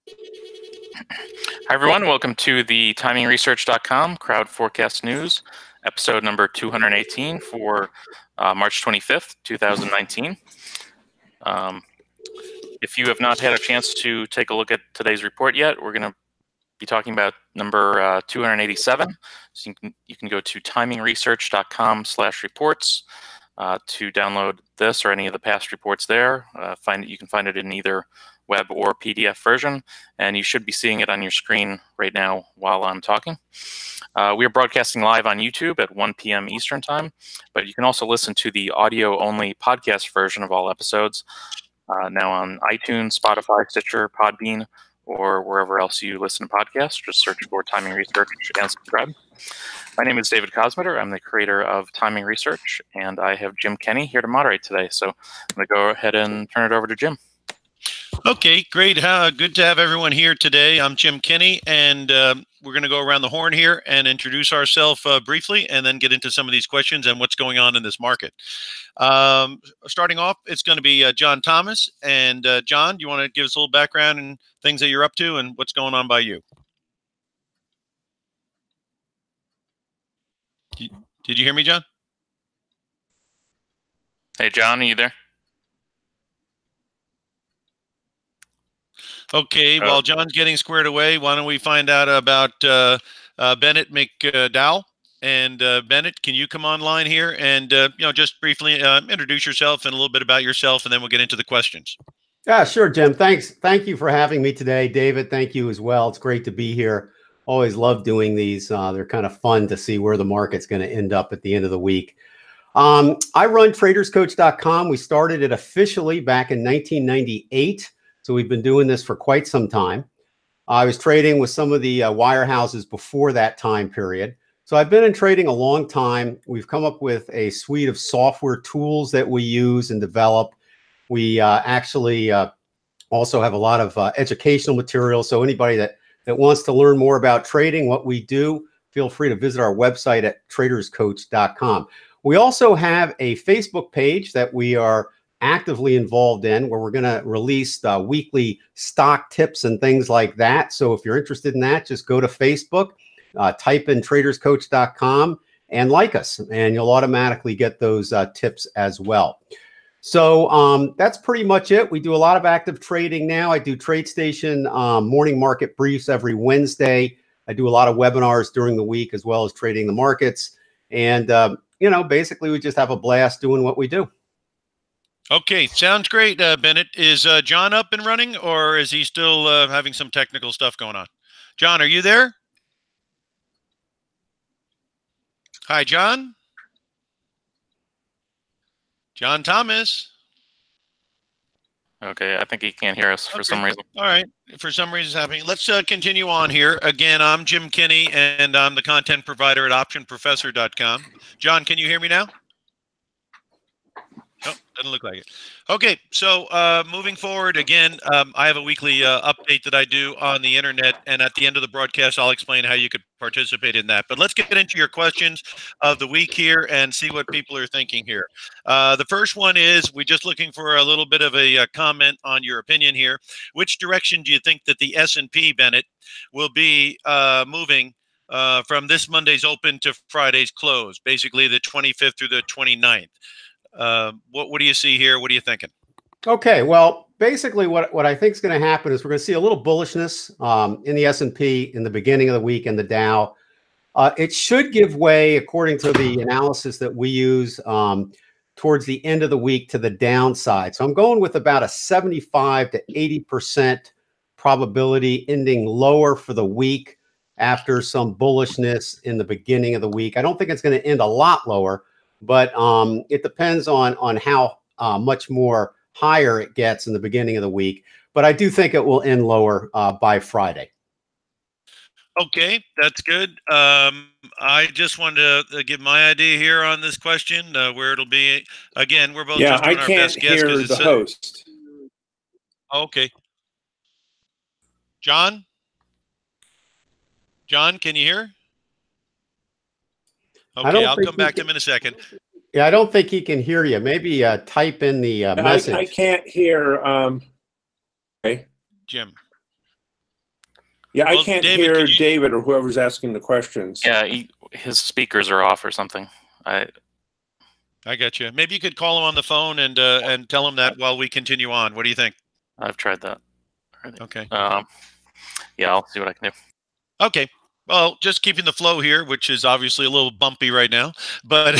Hi, everyone. Welcome to the TimingResearch.com Crowd Forecast News, episode number 218 for March 25th, 2019. If you have not had a chance to take a look at today's report yet, we're going to be talking about number 287. So you can go to TimingResearch.com/reports to download this or any of the past reports there. You can find it in either web or PDF version, and you should be seeing it on your screen right now while I'm talking. We are broadcasting live on YouTube at 1 p.m. Eastern Time, but you can also listen to the audio-only podcast version of all episodes now on iTunes, Spotify, Stitcher, Podbean, or wherever else you listen to podcasts. Just search for Timing Research and subscribe. My name is David Kosmeter. I'm the creator of Timing Research, and I have Jim Kenney here to moderate today. So I'm going to go ahead and turn it over to Jim. Okay, great. Good to have everyone here today. I'm Jim Kenney, and we're going to go around the horn here and introduce ourselves briefly and then get into some of these questions and what's going on in this market. Starting off, it's going to be John Thomas. And John, do you want to give us a little background and things that you're up to and what's going on by you? Did you hear me, John? Hey, John, are you there? Okay, while John's getting squared away, why don't we find out about Bennett McDowell? And Bennett, can you come online here and just briefly introduce yourself and a little bit about yourself, and then we'll get into the questions. Yeah, sure, Jim. Thanks. Thank you for having me today. David, thank you as well. It's great to be here. Always love doing these. They're kind of fun to see where the market's going to end up at the end of the week. I run TradersCoach.com. We started it officially back in 1998. So we've been doing this for quite some time. I was trading with some of the wirehouses before that time period. So I've been in trading a long time. We've come up with a suite of software tools that we use and develop. We actually also have a lot of educational material. So anybody that wants to learn more about trading, what we do, feel free to visit our website at TradersCoach.com. We also have a Facebook page that we are actively involved in, where we're going to release weekly stock tips and things like that. So if you're interested in that, just go to Facebook, type in TradersCoach.com and like us, and you'll automatically get those tips as well. So that's pretty much it. We do a lot of active trading now. I do TradeStation morning market briefs every Wednesday. I do a lot of webinars during the week, as well as trading the markets. And, basically we just have a blast doing what we do. Okay, sounds great, Bennett. Is John up and running, or is he still having some technical stuff going on? John, are you there? Hi, John. John Thomas. Okay, I think he can't hear us for some reason. All right, for some reason it's happening. Let's continue on here. Again, I'm Jim Kenney, and I'm the content provider at OptionProfessor.com. John, can you hear me now? Nope, doesn't look like it. Okay, so moving forward, again, I have a weekly update that I do on the internet, and at the end of the broadcast, I'll explain how you could participate in that. But let's get into your questions of the week here and see what people are thinking here. The first one is, we're just looking for a little bit of a comment on your opinion here. Which direction do you think that the S&P, Bennett, will be moving from this Monday's open to Friday's close, basically the 25th through the 29th? What do you see here? What are you thinking? Okay, well, basically what I think is going to happen is we're going to see a little bullishness in the S&P in the beginning of the week and the Dow. It should give way, according to the analysis that we use, towards the end of the week to the downside. So I'm going with about a 75 to 80% probability ending lower for the week after some bullishness in the beginning of the week. I don't think it's going to end a lot lower, but it depends on how much more higher it gets in the beginning of the week. But I do think it will end lower by Friday. Okay, that's good. I just wanted to give my idea here on this question, where it'll be. Again, we're both just doing our best guess. Yeah, I can't hear the host. Okay. John? John, can you hear? Okay, I'll come back to him in a second. Yeah, I don't think he can hear you. Maybe type in the message. I can't hear. Okay. Jim. Yeah, I Well, can't David, hear could you- David or whoever's asking the questions. Yeah, his speakers are off or something. I got you. Maybe you could call him on the phone and tell him that while we continue on. What do you think? I've tried that. Okay. Yeah, I'll see what I can do. Okay. Well, just keeping the flow here, which is obviously a little bumpy right now. But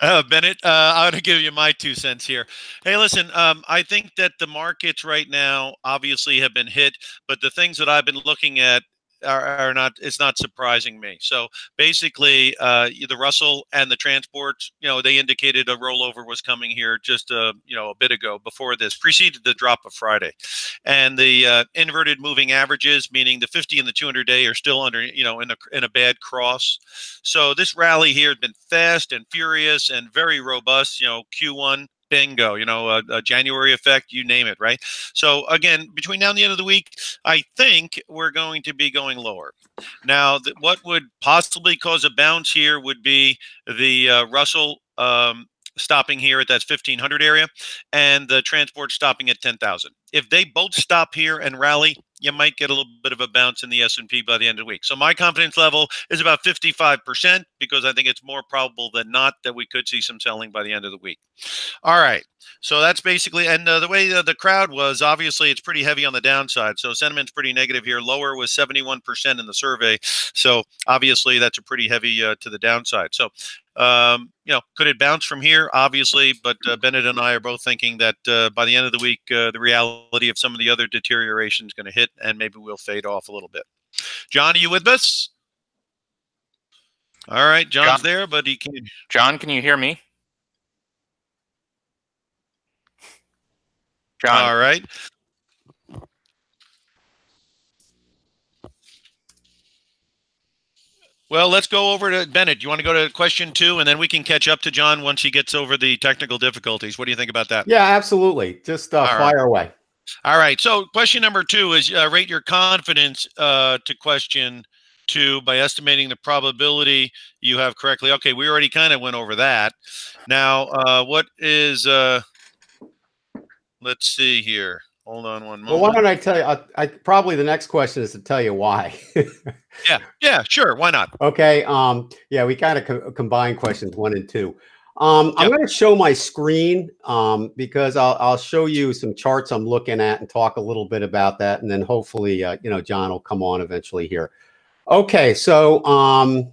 Bennett, I want to give you my 2 cents here. Hey, listen, I think that the markets right now obviously have been hit, but the things that I've been looking at are not, it's not surprising me. So basically, the Russell and the transports, they indicated a rollover was coming here just a bit ago before this, preceded the drop of Friday. And the inverted moving averages, meaning the 50 and the 200-day, are still under, in a bad cross. So this rally here has been fast and furious and very robust. Q1 bingo, a January effect, you name it, right? So again, between now and the end of the week, I think we're going to be going lower. Now, what would possibly cause a bounce here would be the Russell stopping here at that 1500 area and the transport stopping at 10,000. If they both stop here and rally, you might get a little bit of a bounce in the S&P by the end of the week. So my confidence level is about 55% because I think it's more probable than not that we could see some selling by the end of the week. All right. So that's basically, and the way the crowd was, obviously it's pretty heavy on the downside. So sentiment's pretty negative here. Lower was 71% in the survey. So obviously that's a pretty heavy to the downside. So, could it bounce from here? Obviously, but Bennett and I are both thinking that by the end of the week, the reality of some of the other deterioration is going to hit and maybe we'll fade off a little bit. John, are you with us? All right. John's there, but he can't. John, can you hear me? John. All right. Well, let's go over to Bennett. You want to go to question 2, and then we can catch up to John once he gets over the technical difficulties. What do you think about that? Yeah, absolutely. Just fire away. All right. So question number 2 is rate your confidence to question 2 by estimating the probability you have correctly. Okay, we already kind of went over that. Now, what is let's see here. Hold on one moment. Well, why don't I tell you? I probably the next question is to tell you why. Yeah, sure. Why not? Okay. Yeah, we kind of combine questions 1 and 2. I'm going to show my screen because I'll show you some charts I'm looking at and talk a little bit about that, and then hopefully, John will come on eventually here. Okay, so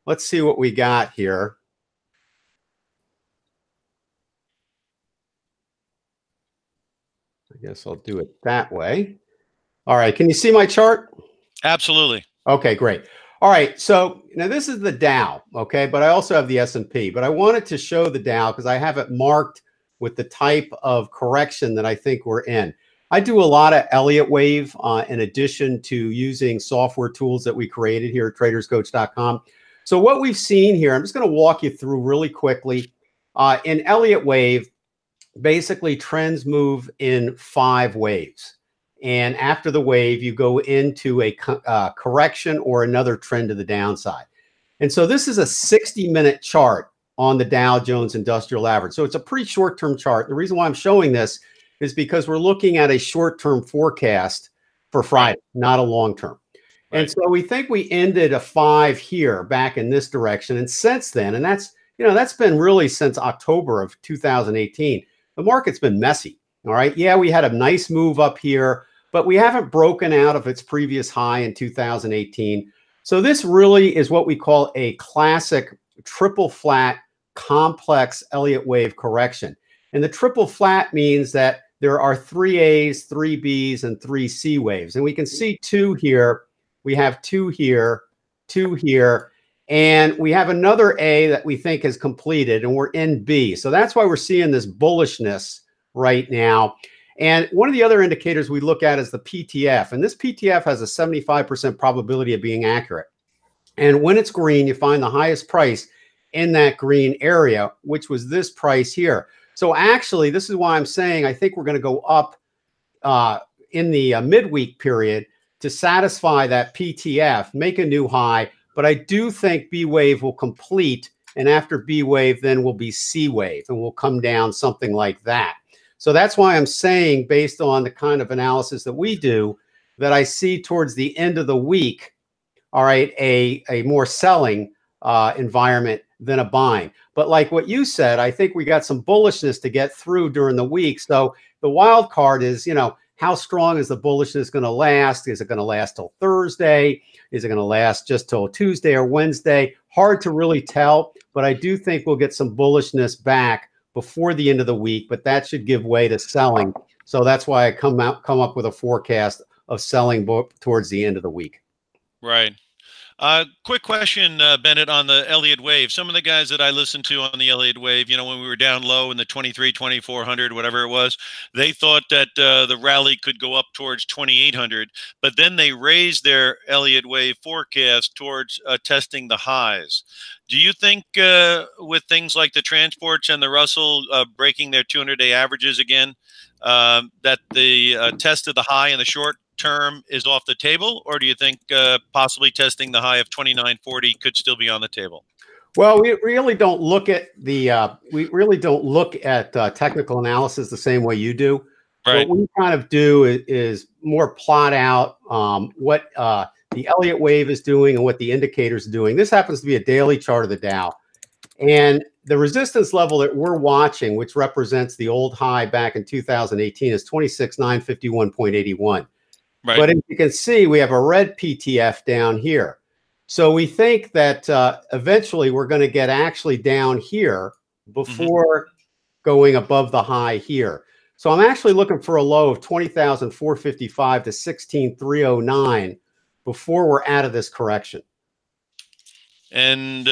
let's see what we got here. I guess I'll do it that way. All right. Can you see my chart? Absolutely. Okay, great. All right. So now this is the Dow. Okay. But I also have the S&P. But I wanted to show the Dow because I have it marked with the type of correction that I think we're in. I do a lot of Elliott wave in addition to using software tools that we created here at TradersCoach.com. So what we've seen here, I'm just going to walk you through really quickly. In Elliott wave, basically trends move in 5 waves. And after the wave, you go into a correction or another trend to the downside. And so this is a 60-minute chart on the Dow Jones Industrial Average. So it's a pretty short-term chart. The reason why I'm showing this is because we're looking at a short-term forecast for Friday, not a long-term. Right. And so we think we ended a 5 here back in this direction. And since then, and that's been really since October of 2018, the market's been messy. All right. Yeah, we had a nice move up here, but we haven't broken out of its previous high in 2018. So this really is what we call a classic triple flat complex Elliott wave correction. And the triple flat means that there are 3 A's, 3 B's, and 3 C waves. And we can see 2 here. We have 2 here, 2 here. And we have another A that we think is completed, and we're in B. So that's why we're seeing this bullishness right now. And one of the other indicators we look at is the PTF. And this PTF has a 75% probability of being accurate. And when it's green, you find the highest price in that green area, which was this price here. So actually, this is why I'm saying I think we're going to go up in the midweek period to satisfy that PTF, make a new high. But I do think B wave will complete, and after B wave, then will be C wave, and we'll come down something like that. So that's why I'm saying, based on the kind of analysis that we do, that I see towards the end of the week, all right, a more selling environment than a buying. But like what you said, I think we got some bullishness to get through during the week. So the wild card is, you know, how strong is the bullishness going to last? Is it going to last till Thursday? Is it going to last just till Tuesday or Wednesday? Hard to really tell, but I do think we'll get some bullishness back before the end of the week, but that should give way to selling. So that's why I come up with a forecast of selling towards the end of the week. Right. Quick question, Bennett, on the Elliott wave. Some of the guys that I listened to on the Elliott wave, you know, when we were down low in the 2400, whatever it was, they thought that the rally could go up towards 2800, but then they raised their Elliott wave forecast towards testing the highs. Do you think with things like the transports and the Russell breaking their 200-day averages again, that the test of the high in the short term is off the table, or do you think possibly testing the high of 2940 could still be on the table? Well, we really don't look at the technical analysis the same way you do. Right. What we kind of do is more plot out what the Elliott wave is doing and what the indicators are doing. This happens to be a daily chart of the Dow, and the resistance level that we're watching, which represents the old high back in 2018, is 26,951.81. Right. But as you can see, we have a red PTF down here. So we think that eventually we're going to get actually down here before going above the high here. So I'm actually looking for a low of 20,455 to 16,309 before we're out of this correction. And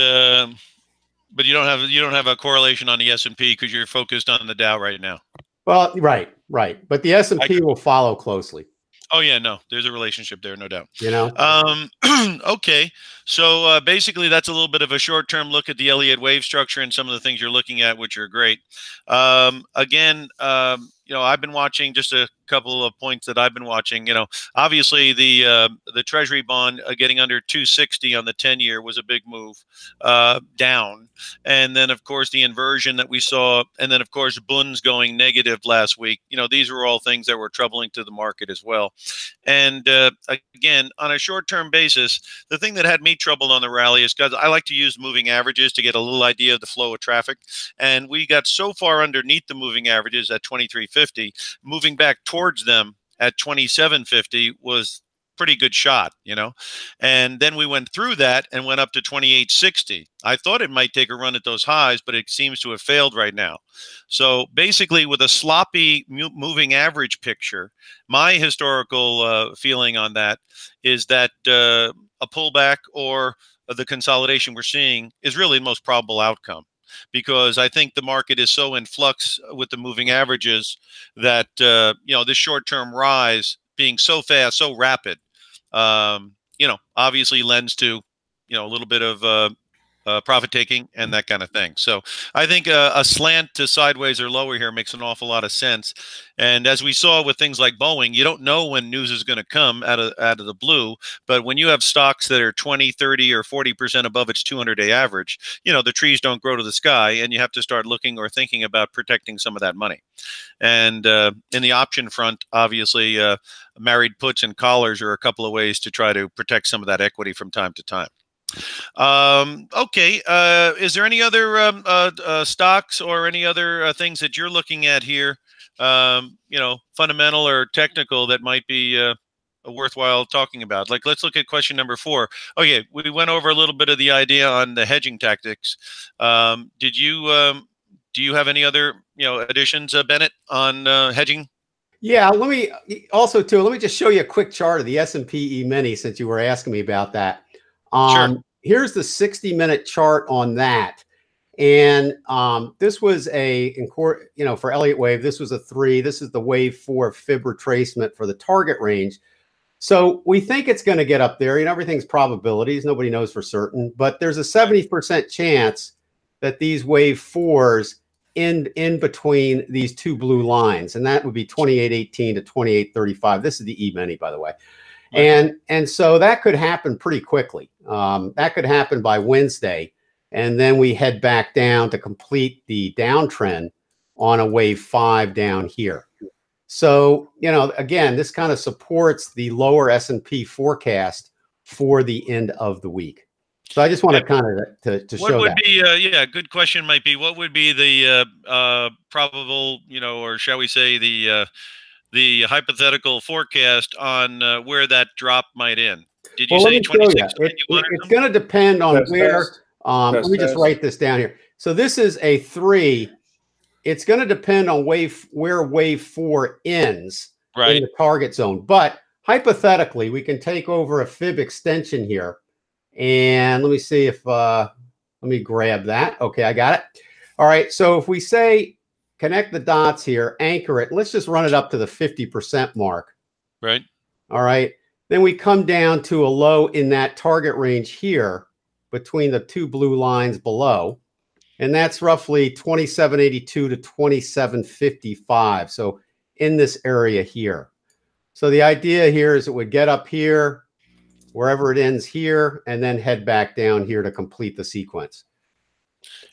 but you don't have a correlation on the S&P because you're focused on the Dow right now. Well, right. But the S&P will follow closely. Oh yeah, no, there's a relationship there, no doubt. You know. Okay, so basically that's a little bit of a short-term look at the Elliott wave structure and some of the things you're looking at, which are great. Again, you know, I've been watching just a couple of points that I've been watching. You know, obviously the Treasury bond getting under 260 on the 10-year was a big move down, and then of course the inversion that we saw, and then of course Bunds going negative last week. You know, these were all things that were troubling to the market as well. And again, on a short-term basis, the thing that had me troubled on the rally is because I like to use moving averages to get a little idea of the flow of traffic, and we got so far underneath the moving averages at 2350, moving back towards them at 2750 was pretty good shot, you know. And then we went through that and went up to 2860. I thought it might take a run at those highs, but it seems to have failed right now. So basically with a sloppy moving average picture, my historical feeling on that is that a pullback or the consolidation we're seeing is really the most probable outcome, because I think the market is so in flux with the moving averages that you know, this short-term rise being so fast, so rapid, you know, obviously lends to, you know, a little bit of profit taking and that kind of thing. So I think a slant to sideways or lower here makes an awful lot of sense. And as we saw with things like Boeing, you don't know when news is going to come out of the blue. But when you have stocks that are 20, 30, or 40% above its 200-day average, you know, the trees don't grow to the sky, and you have to start looking or thinking about protecting some of that money. And in the option front, obviously, married puts and collars are a couple of ways to try to protect some of that equity from time to time. Okay. Is there any other stocks or any other things that you're looking at here, you know, fundamental or technical, that might be worthwhile talking about? Like, let's look at question number 4. Okay, we went over a little bit of the idea on the hedging tactics. Do you have any other, you know, additions, Bennett, on hedging? Yeah, let me also too. Let me just show you a quick chart of the S&P E-mini, since you were asking me about that. Sure. Here's the 60-minute chart on that, and this was you know, for Elliott wave, this was a 3. This is the wave 4 fib retracement for the target range. So we think it's going to get up there. You know, everything's probabilities. Nobody knows for certain, but there's a 70% chance that these wave 4s end in between these two blue lines, and that would be 2818 to 2835. This is the E-mini, by the way. And so that could happen pretty quickly. That could happen by Wednesday, and then we head back down to complete the downtrend on a wave 5 down here. So, again, this kind of supports the lower S&P forecast for the end of the week. So I just want to kind of to show that. What would be, yeah, good question might be, what would be the probable, or shall we say the hypothetical forecast on where that drop might end? Did you say 26? It's going to depend on where. Let me just write this down here. So this is a 3. It's going to depend on where wave 4 ends in the target zone. But hypothetically, we can take over a fib extension here. And let me see if, let me grab that. Okay, I got it. All right, so if we say connect the dots here, anchor it, let's just run it up to the 50% mark. Right. All right, then we come down to a low in that target range here between the 2 blue lines below. And that's roughly 27.82 to 27.55. So in this area here. So the idea here is it would get up here, wherever it ends here, and then head back down here to complete the sequence.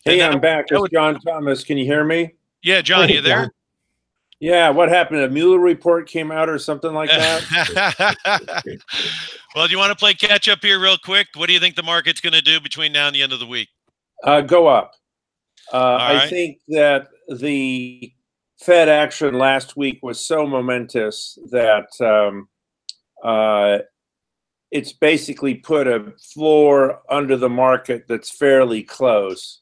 Hey, I'm back. It's John Thomas. Can you hear me? Yeah, John, you there? Yeah, what happened? A Mueller report came out or something like that? Well, do you want to play catch up here real quick? What do you think the market's going to do between now and the end of the week? Go up. Right. I think that the Fed action last week was so momentous that it's basically put a floor under the market that's fairly close.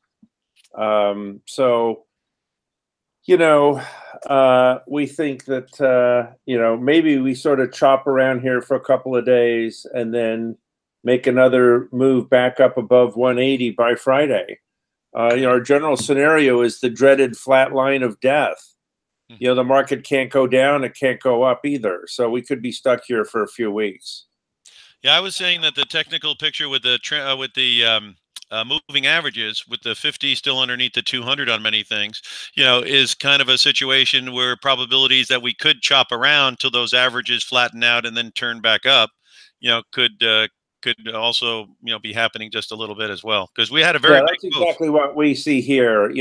So, we think that, maybe we sort of chop around here for a couple of days and then make another move back up above 180 by Friday. Our general scenario is the dreaded flat line of death. The market can't go down, it can't go up either. So we could be stuck here for a few weeks. Yeah, I was saying that the technical picture with the moving averages, with the 50 still underneath the 200 on many things, is kind of a situation where probabilities that we could chop around till those averages flatten out and then turn back up, could also, be happening just a little bit as well, because we had a very that's exactly what we see here.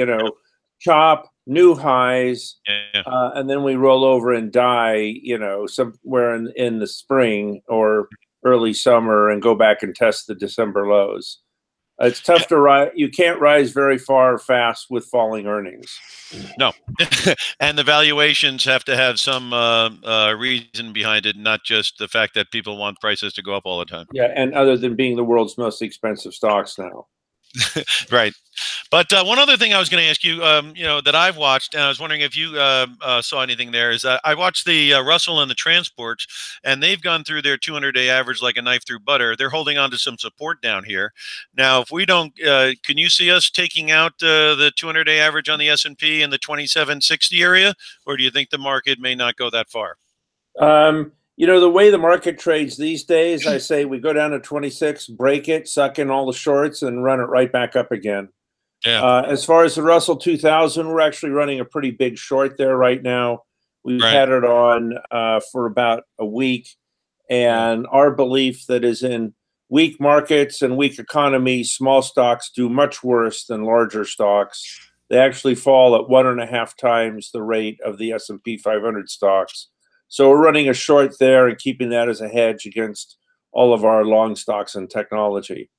Chop, new highs, and then we roll over and die. Somewhere in the spring or early summer, and go back and test the December lows. It's tough to rise. You can't rise very far fast with falling earnings. No, and the valuations have to have some reason behind it, not just the fact that people want prices to go up all the time. Yeah, and other than being the world's most expensive stocks now. Right. But one other thing I was going to ask you, that I've watched, and I was wondering if you saw anything there, is I watched the Russell and the transports, and they've gone through their 200-day average like a knife through butter. They're holding on to some support down here. Now, if we don't, can you see us taking out the 200-day average on the S&P in the 2760 area, or do you think the market may not go that far? The way the market trades these days, I say we go down to 26, break it, suck in all the shorts, and run it right back up again. Yeah. As far as the Russell 2000, we're actually running a pretty big short there right now. We've had it on for about a week. And our belief that is in weak markets and weak economies, small stocks do much worse than larger stocks. They actually fall at 1.5 times the rate of the S&P 500 stocks. So we're running a short there and keeping that as a hedge against all of our long stocks and technology.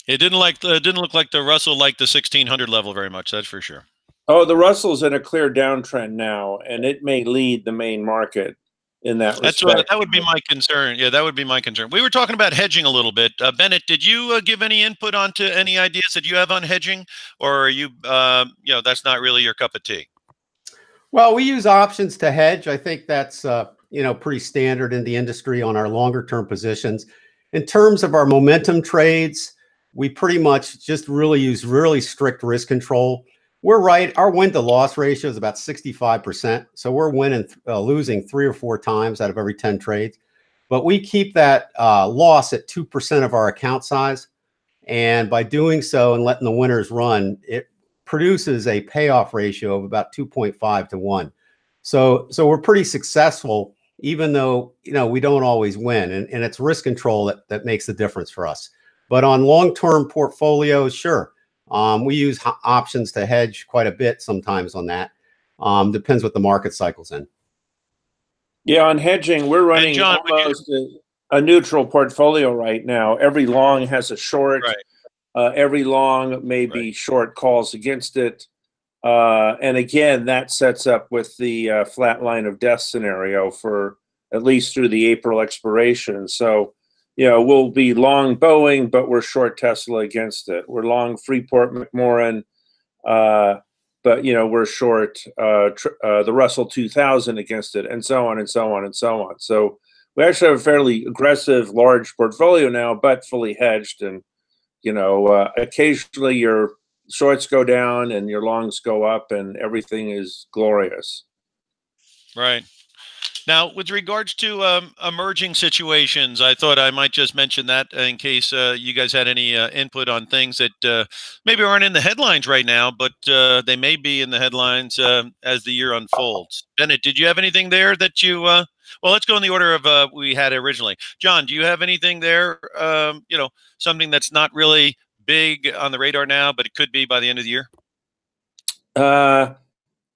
It didn't look like the Russell liked the 1600 level very much. That's for sure. Oh, the Russell's in a clear downtrend now, and it may lead the main market in that respect. That would be my concern. Yeah, that would be my concern. We were talking about hedging a little bit. Bennett, did you give any input onto any ideas that you have on hedging, or are you, that's not really your cup of tea? Well, we use options to hedge. I think that's pretty standard in the industry on our longer term positions. In terms of our momentum trades, we pretty much just really use really strict risk control. We're right. Our win to loss ratio is about 65%. So we're losing 3 or 4 times out of every 10 trades. But we keep that loss at 2% of our account size. And by doing so and letting the winners run, it produces a payoff ratio of about 2.5 to 1. So we're pretty successful, even though we don't always win. And it's risk control that makes the difference for us. But on long-term portfolios, sure. We use options to hedge quite a bit sometimes on that. Depends what the market cycle's in. Yeah, on hedging, we're running John, almost a neutral portfolio right now. Every long has a short. Right. Every long may be short calls against it. And again, that sets up with the flat line of death scenario for at least through the April expiration. So, we'll be long Boeing, but we're short Tesla against it. We're long Freeport McMoran, but we're short the Russell 2000 against it, and so on and so on and so on. So we actually have a fairly aggressive, large portfolio now, but fully hedged. And occasionally your shorts go down and your longs go up, and everything is glorious. Right. Now, with regards to emerging situations, I thought I might just mention that in case you guys had any input on things that maybe aren't in the headlines right now, but they may be in the headlines as the year unfolds. Bennett, did you have anything there that you? Well, let's go in the order of we had originally. John, do you have anything there? Something that's not really big on the radar now, but it could be by the end of the year.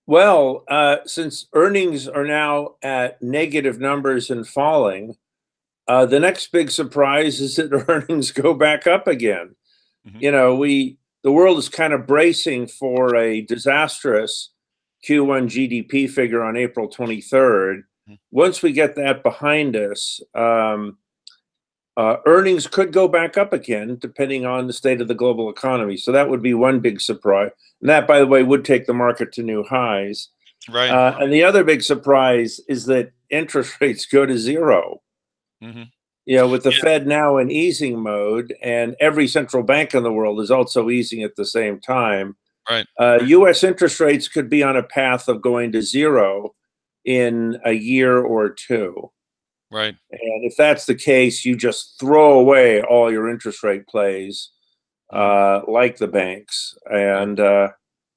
Well, since earnings are now at negative numbers and falling, the next big surprise is that earnings go back up again. Mm-hmm. The world is kind of bracing for a disastrous Q1 GDP figure on April 23rd. Mm-hmm. Once we get that behind us, earnings could go back up again, depending on the state of the global economy. So that would be one big surprise. And that, by the way, would take the market to new highs. Right. And the other big surprise is that interest rates go to zero. Mm-hmm. With the Fed now in easing mode, and every central bank in the world is also easing at the same time. Right. U.S. interest rates could be on a path of going to zero in a year or two. Right. And if that's the case, you just throw away all your interest rate plays, like the banks, and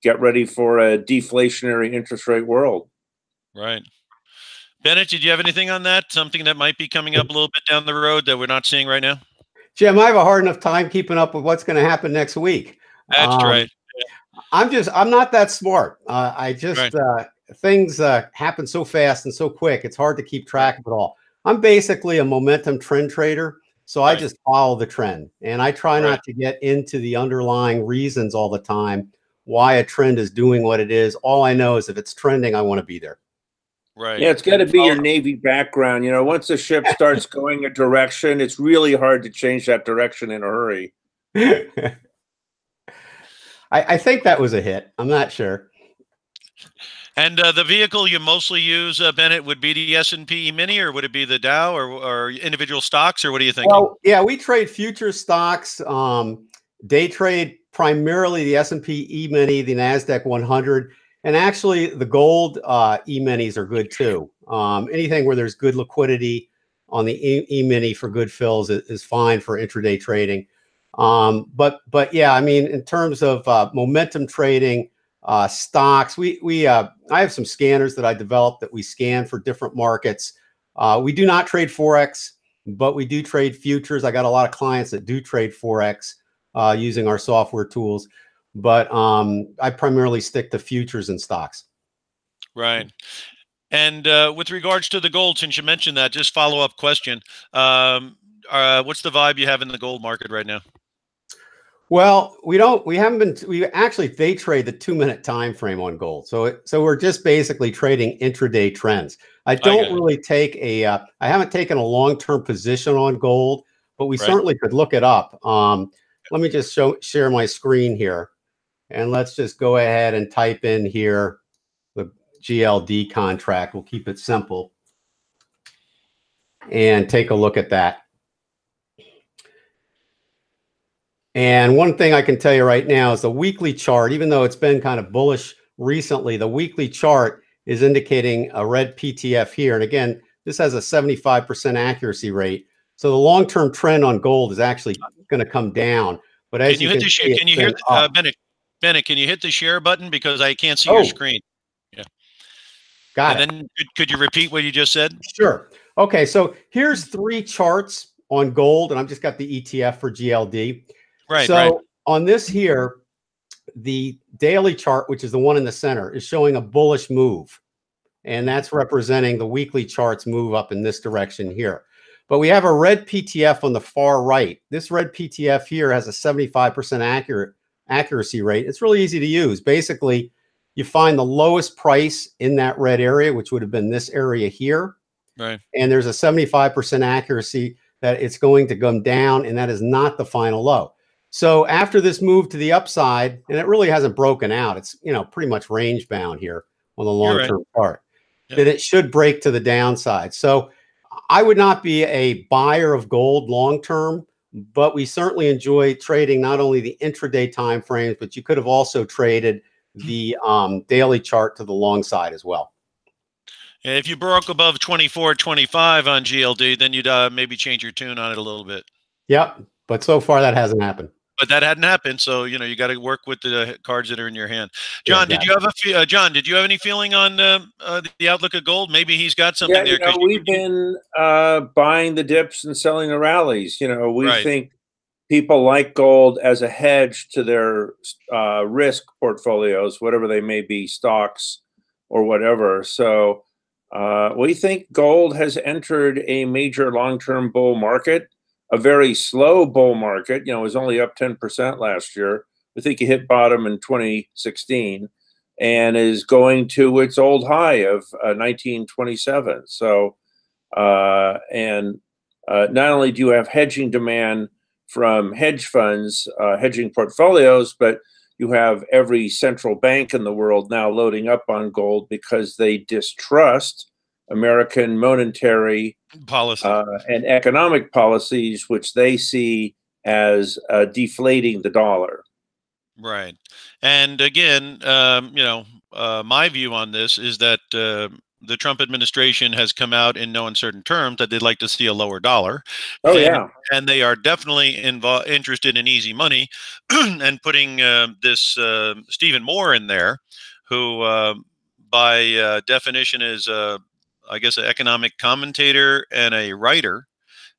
get ready for a deflationary interest rate world. Right. Bennett, did you have anything on that? Something that might be coming up a little bit down the road that we're not seeing right now? Jim, I have a hard enough time keeping up with what's going to happen next week. That's right. Yeah. I'm not that smart. Things happen so fast and so quick. It's hard to keep track of it all. I'm basically a momentum trend trader. So I just follow the trend, and I try not to get into the underlying reasons all the time why a trend is doing what it is. All I know is if it's trending, I want to be there. Right. Yeah, it's got to be your Navy background. Once the ship starts going a direction, it's really hard to change that direction in a hurry. I think that was a hit. I'm not sure. And the vehicle you mostly use, Bennett, would be the S&P E-mini, or would it be the Dow, or individual stocks, or what do you think? Well, yeah, we trade future stocks. Day trade primarily the S&P E-mini, the NASDAQ 100, and actually the gold E-minis are good too. Anything where there's good liquidity on the E-mini for good fills is fine for intraday trading. But yeah, I mean, in terms of momentum trading, stocks, I have some scanners that I developed that we scan for different markets. We do not trade Forex, but we do trade futures. I got a lot of clients that do trade Forex using our software tools, but I primarily stick to futures and stocks. Right. And with regards to the gold, since you mentioned that, just follow-up question. What's the vibe you have in the gold market right now? Well, we actually day trade the 2-minute time frame on gold. So we're just basically trading intraday trends. I don't really take I haven't taken a long-term position on gold, but we certainly could look it up. Let me just share my screen here, and let's just go ahead and type in here the GLD contract. We'll keep it simple and take a look at that. And one thing I can tell you right now is the weekly chart, even though it's been kind of bullish recently, the weekly chart is indicating a red PTF here. And again, this has a 75% accuracy rate. So the long-term trend on gold is actually going to come down. But as you can see, can you hear Bennett, can you hit the share button, because I can't see your screen? Yeah. Got it. And then could you repeat what you just said? Sure. Okay, so here's 3 charts on gold, and I've just got the ETF for GLD. Right. So on this here, the daily chart, which is the one in the center, is showing a bullish move and that's representing the weekly charts move up in this direction here. But we have a red PTF on the far right. This red PTF here has a 75% accuracy rate. It's really easy to use. Basically, you find the lowest price in that red area, which would have been this area here. Right. And there's a 75% accuracy that it's going to come down, and that is not the final low. So after this move to the upside, and it really hasn't broken out, it's, you know, pretty much range bound here on the long-term chart, that it should break to the downside. So I would not be a buyer of gold long-term, but we certainly enjoy trading not only the intraday time frames, but you could have also traded the daily chart to the long side as well. And if you broke above 24.25 on GLD, then you'd maybe change your tune on it a little bit. Yep, but so far that hasn't happened. But that hadn't happened, so you know you got to work with the cards that are in your hand. John, Yeah, exactly. Did you have any feeling on the outlook of gold? Maybe he's got something Yeah, there. you know, we've been buying the dips and selling the rallies. You know, we think people like gold as a hedge to their risk portfolios, whatever they may be, stocks or whatever. So we think gold has entered a major long-term bull market. A very slow bull market, you know, it was only up 10% last year. We think it hit bottom in 2016 and is going to its old high of 1927. So, not only do you have hedging demand from hedge funds, hedging portfolios, but you have every central bank in the world now loading up on gold because they distrust American monetary policy and economic policies, which they see as deflating the dollar. Right. And again, you know, my view on this is that the Trump administration has come out in no uncertain terms that they'd like to see a lower dollar. Oh, yeah. And they are definitely interested in easy money and putting this Stephen Moore in there, who by definition is I guess an economic commentator and a writer,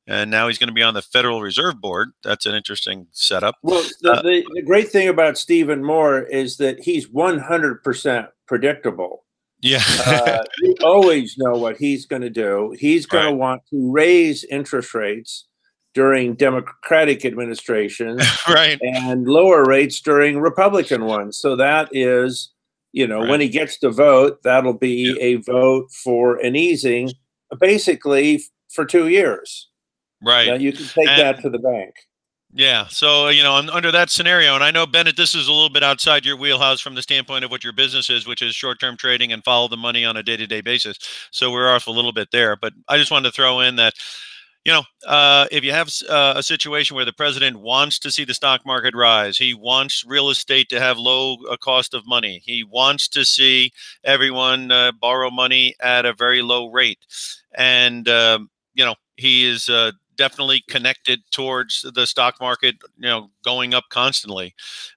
and now he's going to be on the Federal Reserve Board. That's an interesting setup. Well, the great thing about Stephen Moore is that he's 100% predictable. Yeah. You always know what he's going to do. He's going to want to raise interest rates during Democratic administrations and lower rates during Republican ones. So that is, you know, when he gets to vote, that'll be a vote for an easing, basically for 2 years. Right. Now you can take that to the bank. Yeah. So, you know, under that scenario, and I know, Bennett, this is a little bit outside your wheelhouse from the standpoint of what your business is, which is short-term trading and follow the money on a day-to-day basis. So we're off a little bit there. But I just wanted to throw in that, you know, if you have a situation where the president wants to see the stock market rise, he wants real estate to have low cost of money, he wants to see everyone borrow money at a very low rate, and you know, he is definitely connected towards the stock market, you know, going up constantly,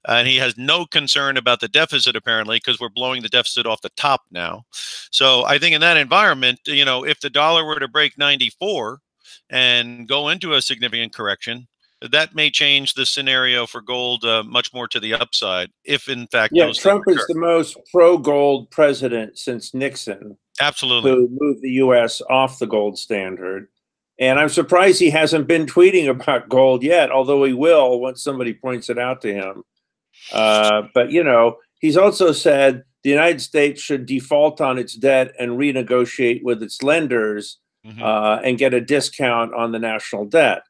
and he has no concern about the deficit apparently, because we're blowing the deficit off the top now. So I think in that environment, you know, if the dollar were to break 94 and go into a significant correction, that may change the scenario for gold much more to the upside, if in fact Trump is the most pro-gold president since Nixon. Absolutely. Who moved the U.S. off the gold standard. And I'm surprised he hasn't been tweeting about gold yet, although he will once somebody points it out to him. But, you know, he's also said the United States should default on its debt and renegotiate with its lenders and get a discount on the national debt.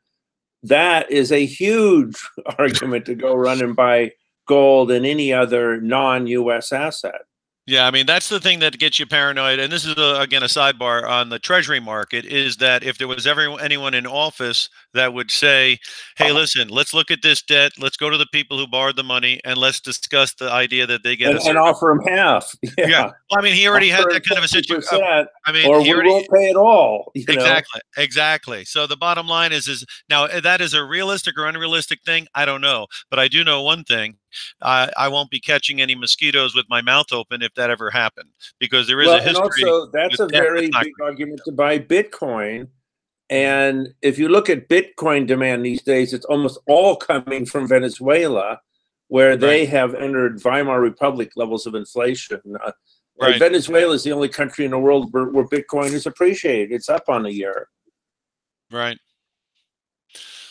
That is a huge argument to go run and buy gold and any other non-U.S. asset. Yeah, I mean, that's the thing that gets you paranoid. And this is, again, a sidebar on the Treasury market, is that if there was anyone in office that would say, hey, listen, let's look at this debt. Let's go to the people who borrowed the money and let's discuss the idea that they get and offer them half. Yeah. Well, I mean, he already had that kind of a situation. I mean, or we won't pay it all. Exactly. So the bottom line is now that is a realistic or unrealistic thing. I don't know. But I do know one thing. I won't be catching any mosquitoes with my mouth open if that ever happened, because there is a history. And also, that's a very big argument to buy Bitcoin. And if you look at Bitcoin demand these days, it's almost all coming from Venezuela, where they have entered Weimar Republic levels of inflation. Right. Venezuela is the only country in the world where Bitcoin is appreciated. It's up on the year. Right.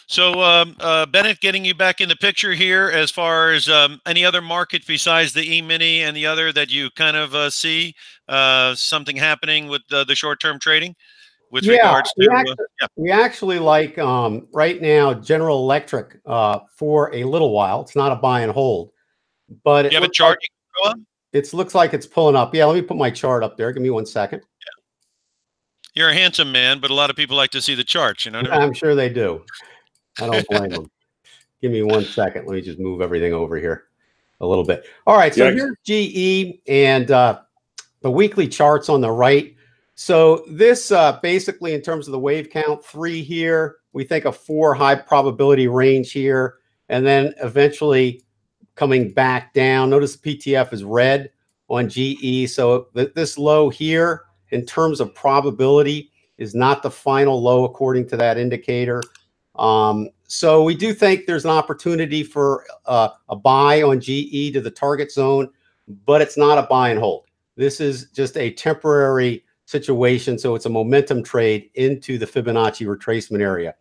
So, Bennett, getting you back in the picture here as far as any other market besides the E-mini and the other that you kind of see something happening with the short-term trading with regards to we actually like right now General Electric for a little while. It's not a buy and hold, but you have a chart you can go up? It looks like it's pulling up. Yeah, let me put my chart up there. Give me 1 second. You're a handsome man, but a lot of people like to see the charts. You know what I mean? I'm sure they do. I don't blame them. Give me 1 second. Let me just move everything over here a little bit. All right, so here's GE and the weekly charts on the right. So this basically in terms of the wave count, 3 here. We think a 4 high probability range here, and then eventually coming back down. Notice the PTF is red on GE. So this low here in terms of probability is not the final low according to that indicator. So we do think there's an opportunity for a buy on GE to the target zone, but it's not a buy and hold. This is just a temporary situation. So it's a momentum trade into the Fibonacci retracement area.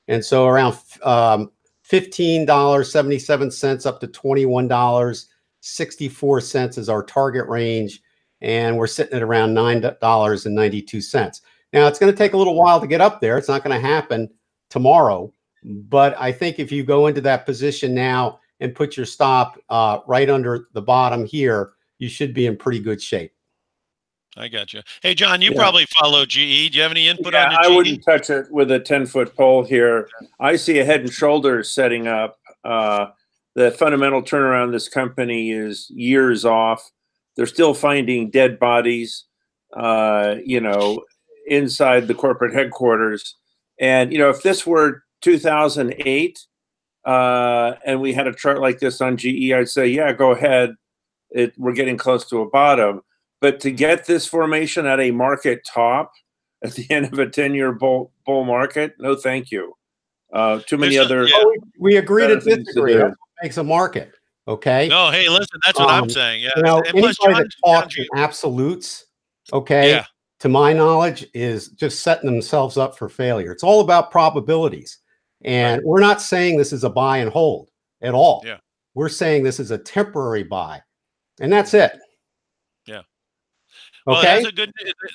And so around $15.77 up to $21.64 is our target range. And we're sitting at around $9.92. Now it's going to take a little while to get up there. It's not going to happen tomorrow. But I think if you go into that position now and put your stop right under the bottom here, you should be in pretty good shape. I got you. Hey, John, you probably follow GE. Do you have any input on the GE? I wouldn't touch it with a 10-foot pole here. I see a head and shoulders setting up. The fundamental turnaround of this company is years off. They're still finding dead bodies, you know, inside the corporate headquarters. And, you know, if this were 2008 and we had a chart like this on GE, I'd say, yeah, go ahead. We're getting close to a bottom. But to get this formation at a market top at the end of a 10-year bull market, no thank you. Too many other... We agree to disagree. That's what makes a market, okay? No, hey, listen, that's what I'm saying. Yeah. You know, anybody that talks in absolutes, okay, to my knowledge, is just setting themselves up for failure. It's all about probabilities. And we're not saying this is a buy and hold at all. Yeah. We're saying this is a temporary buy. And that's it. Yeah. Okay. Well, that's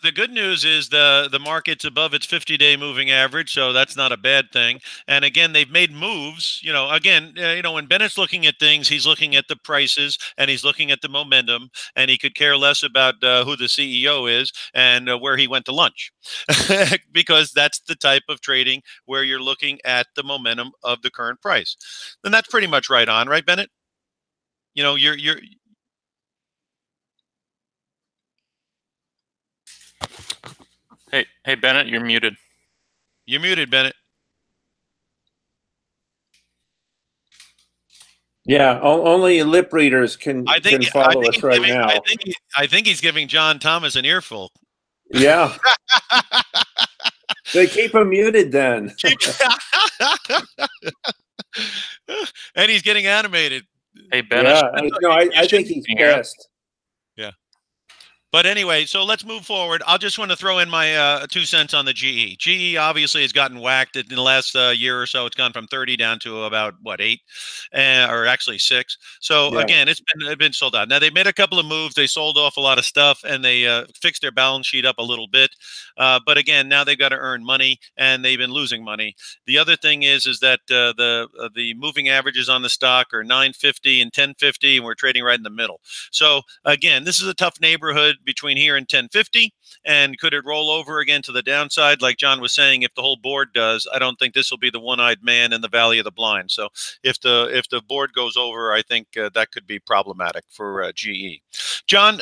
the good news is the market's above its 50-day moving average, so that's not a bad thing. And again, they've made moves. You know, again, you know, when Bennett's looking at things, he's looking at the prices and he's looking at the momentum, and he could care less about who the CEO is and where he went to lunch, because that's the type of trading where you're looking at the momentum of the current price. And that's pretty much right on, right, Bennett? You know, you're Hey, Bennett, you're muted. You're muted, Bennett. Yeah, only lip readers can follow us right now. I think he's giving John Thomas an earful. Yeah. They keep him muted then. And he's getting animated. Hey, Bennett. Yeah, no, I think he's pissed. Yeah. But anyway, so let's move forward. I just want to throw in my 2 cents on the GE. GE obviously has gotten whacked in the last year or so. It's gone from 30 down to about, what, 8? Or actually 6. So, again, it's been sold out. Now, they made a couple of moves. They sold off a lot of stuff, and they fixed their balance sheet up a little bit. But, again, now they've got to earn money, and they've been losing money. The other thing is that the moving averages on the stock are 950 and 1050, and we're trading right in the middle. So, again, this is a tough neighborhood between here and 1050, and could it roll over again to the downside? Like John was saying, if the whole board does, I don't think this will be the one-eyed man in the valley of the blind. So if the board goes over, I think that could be problematic for GE. John,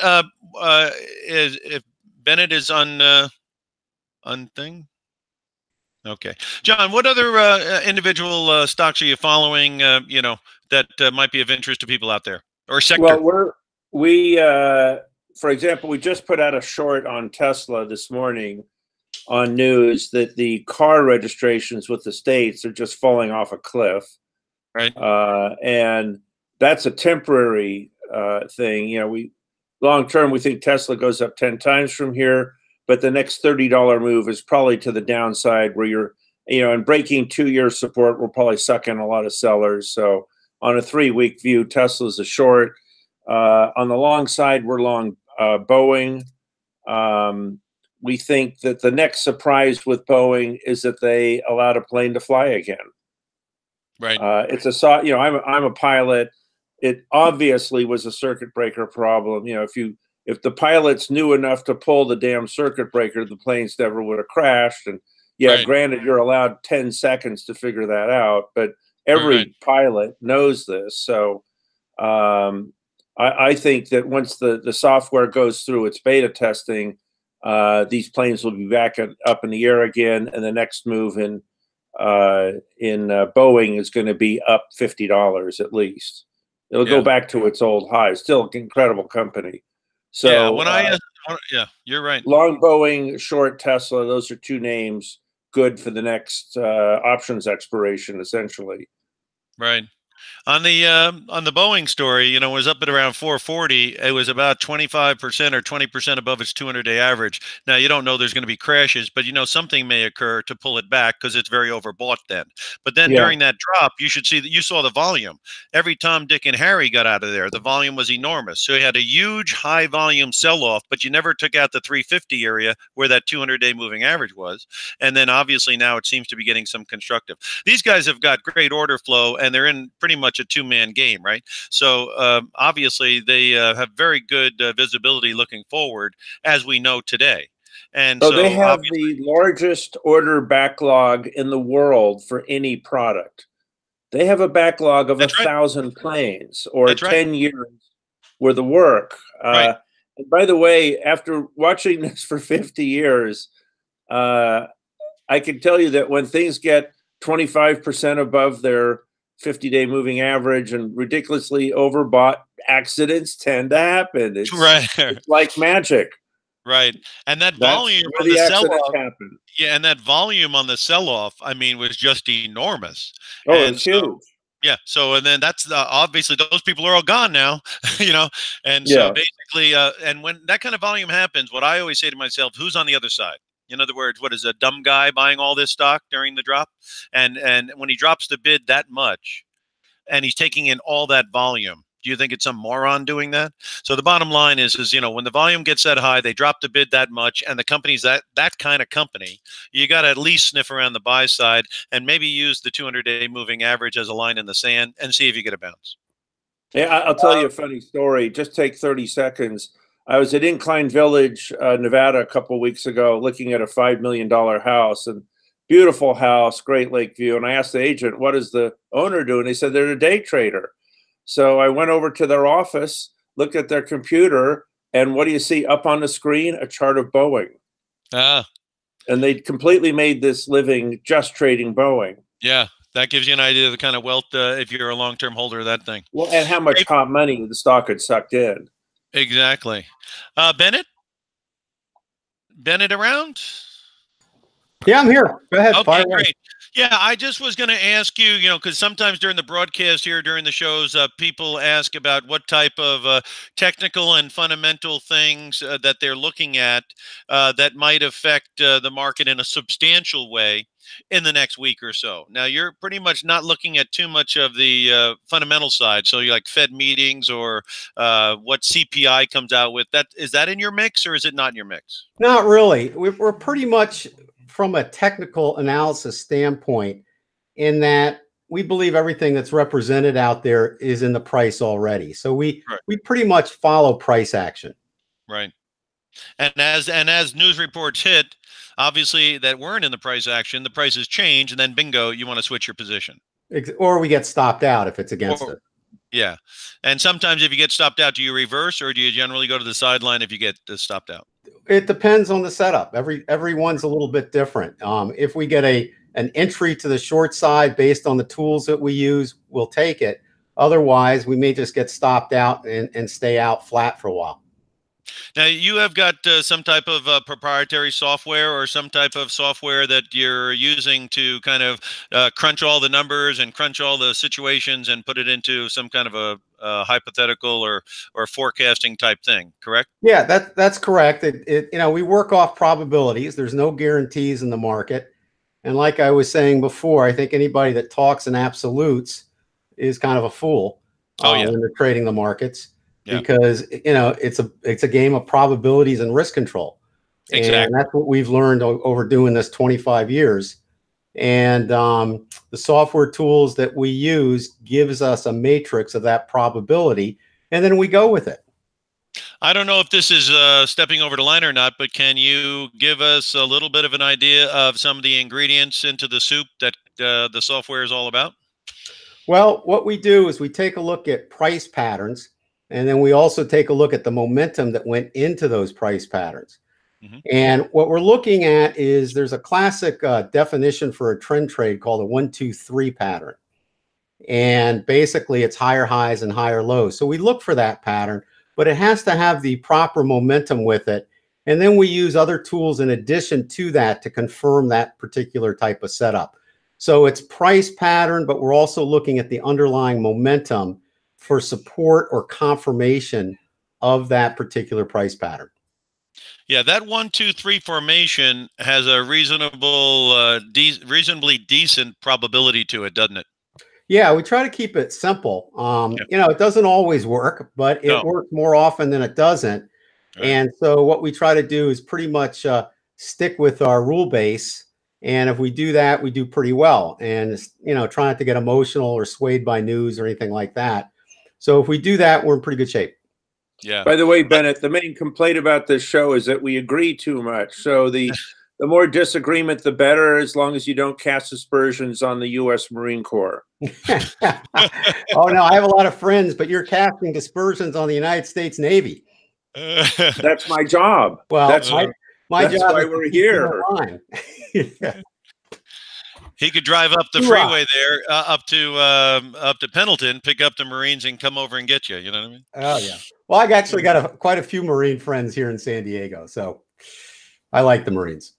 if Bennett is on thing. Okay, John, what other individual stocks are you following? You know, that might be of interest to people out there, or sector? Well, for example, we just put out a short on Tesla this morning on news that the car registrations with the states are just falling off a cliff. Right. And that's a temporary thing. You know, long term, we think Tesla goes up 10 times from here, but the next $30 move is probably to the downside where you're, and breaking 2-year support will probably suck in a lot of sellers. So on a 3-week view, Tesla's a short. On the long side, we're long Boeing. We think that the next surprise with Boeing is that they allowed a plane to fly again. Right. It's I'm a pilot. It obviously was a circuit breaker problem. If the pilots knew enough to pull the damn circuit breaker, the planes never would have crashed. And Right. Granted, you're allowed 10 seconds to figure that out, but every pilot knows this. So I think that once the software goes through its beta testing, these planes will be back up in the air again, and the next move in Boeing is going to be up $50 at least. It'll go back to its old high. Still an incredible company. So you're right. Long Boeing, short Tesla. Those are two names good for the next options expiration, essentially. Right. On the Boeing story, it was up at around 440. It was about 25% or 20% above its 200-day average. Now, you don't know there's going to be crashes, but something may occur to pull it back because it's very overbought then. But then during that drop, you should see that you saw the volume. Every Tom, Dick, and Harry got out of there, the volume was enormous. So you had a huge high volume sell-off, but you never took out the 350 area where that 200-day moving average was. And then obviously now it seems to be getting some constructive. These guys have got great order flow, and they're in pretty much a two-man game, right? So obviously they have very good visibility looking forward, as we know today. And so they have the largest order backlog in the world for any product. They have a backlog of 1,000 planes or 10 years worth of work. And by the way, after watching this for 50 years, I can tell you that when things get 25% above their 50-day moving average and ridiculously overbought, accidents tend to happen. It's like magic. Right. And that volume on the sell-off, and that volume on the sell-off, was just enormous. Oh, it's huge. Yeah. So, and then that's obviously those people are all gone now, and so basically, and when that kind of volume happens, what I always say to myself, who's on the other side? In other words, what is a dumb guy buying all this stock during the drop? And when he drops the bid that much and he's taking in all that volume, do you think it's some moron doing that? So the bottom line is when the volume gets that high, they drop the bid that much, and the company's that kind of company, you got to at least sniff around the buy side and maybe use the 200-day moving average as a line in the sand and see if you get a bounce. Yeah, I'll tell you a funny story. Just take 30 seconds. I was at Incline Village, Nevada, a couple of weeks ago, looking at a $5 million house, and beautiful house, Great Lake view. And I asked the agent, "What does the owner do?" And they said they're a day trader. So I went over to their office, looked at their computer, and what do you see up on the screen? A chart of Boeing. And they completely made this living just trading Boeing. Yeah, that gives you an idea of the kind of wealth if you're a long-term holder of that thing. Well, and how much hot money the stock had sucked in. Exactly. Bennett around? Yeah, I'm here. Go ahead. Okay, great. Yeah, I just was going to ask you, because sometimes during the broadcast here, during the shows, people ask about what type of technical and fundamental things that they're looking at that might affect the market in a substantial way in the next week or so. Now, you're pretty much not looking at too much of the fundamental side. So you like Fed meetings or what CPI comes out with. Is that in your mix or is it not in your mix? Not really. We're pretty much from a technical analysis standpoint in that we believe everything that's represented out there is in the price already. So we pretty much follow price action. Right. And as news reports hit, obviously that weren't in the price action, the prices change, and then bingo, you want to switch your position. Or we get stopped out if it's against it. Yeah. And sometimes if you get stopped out, do you reverse or do you generally go to the sideline if you get stopped out? It depends on the setup. Everyone's a little bit different. If we get an entry to the short side based on the tools that we use, we'll take it. Otherwise, we may just get stopped out and stay out flat for a while. Now, you have got some type of proprietary software or some type of software that you're using to kind of crunch all the numbers and crunch all the situations and put it into some kind of a hypothetical or forecasting type thing, correct? Yeah, that's correct. We work off probabilities. There's no guarantees in the market. And like I was saying before, I think anybody that talks in absolutes is kind of a fool Oh, yeah. when they're trading the markets, Yeah. because it's a game of probabilities and risk control. Exactly. And that's what we've learned over doing this 25 years. And the software tools that we use gives us a matrix of that probability, and then we go with it. I don't know if this is stepping over the line or not, but can you give us a little bit of an idea of some of the ingredients into the soup that the software is all about? Well, what we do is we take a look at price patterns, and then we also take a look at the momentum that went into those price patterns. Mm-hmm. And what we're looking at is there's a classic definition for a trend trade called a 1-2-3 pattern. And basically it's higher highs and higher lows. So we look for that pattern, but it has to have the proper momentum with it. And then we use other tools in addition to that to confirm that particular type of setup. So it's price pattern, but we're also looking at the underlying momentum for support or confirmation of that particular price pattern. Yeah, that 1-2-3 formation has a reasonably decent probability to it, doesn't it? Yeah, we try to keep it simple. It doesn't always work, but it works more often than it doesn't. Right. And so what we try to do is pretty much stick with our rule base. And if we do that, we do pretty well. And, try not to get emotional or swayed by news or anything like that. So if we do that, we're in pretty good shape. Yeah. By the way, Bennett, the main complaint about this show is that we agree too much. So the more disagreement, the better, as long as you don't cast aspersions on the U.S. Marine Corps. Oh, no, I have a lot of friends, but you're casting aspersions on the United States Navy. That's my job. Well, that's my that's job why is we're to keep them here. in line. He could drive up the freeway there, up to Pendleton, pick up the Marines, and come over and get you. You know what I mean? Oh yeah. Well, I actually got quite a few Marine friends here in San Diego, so I like the Marines.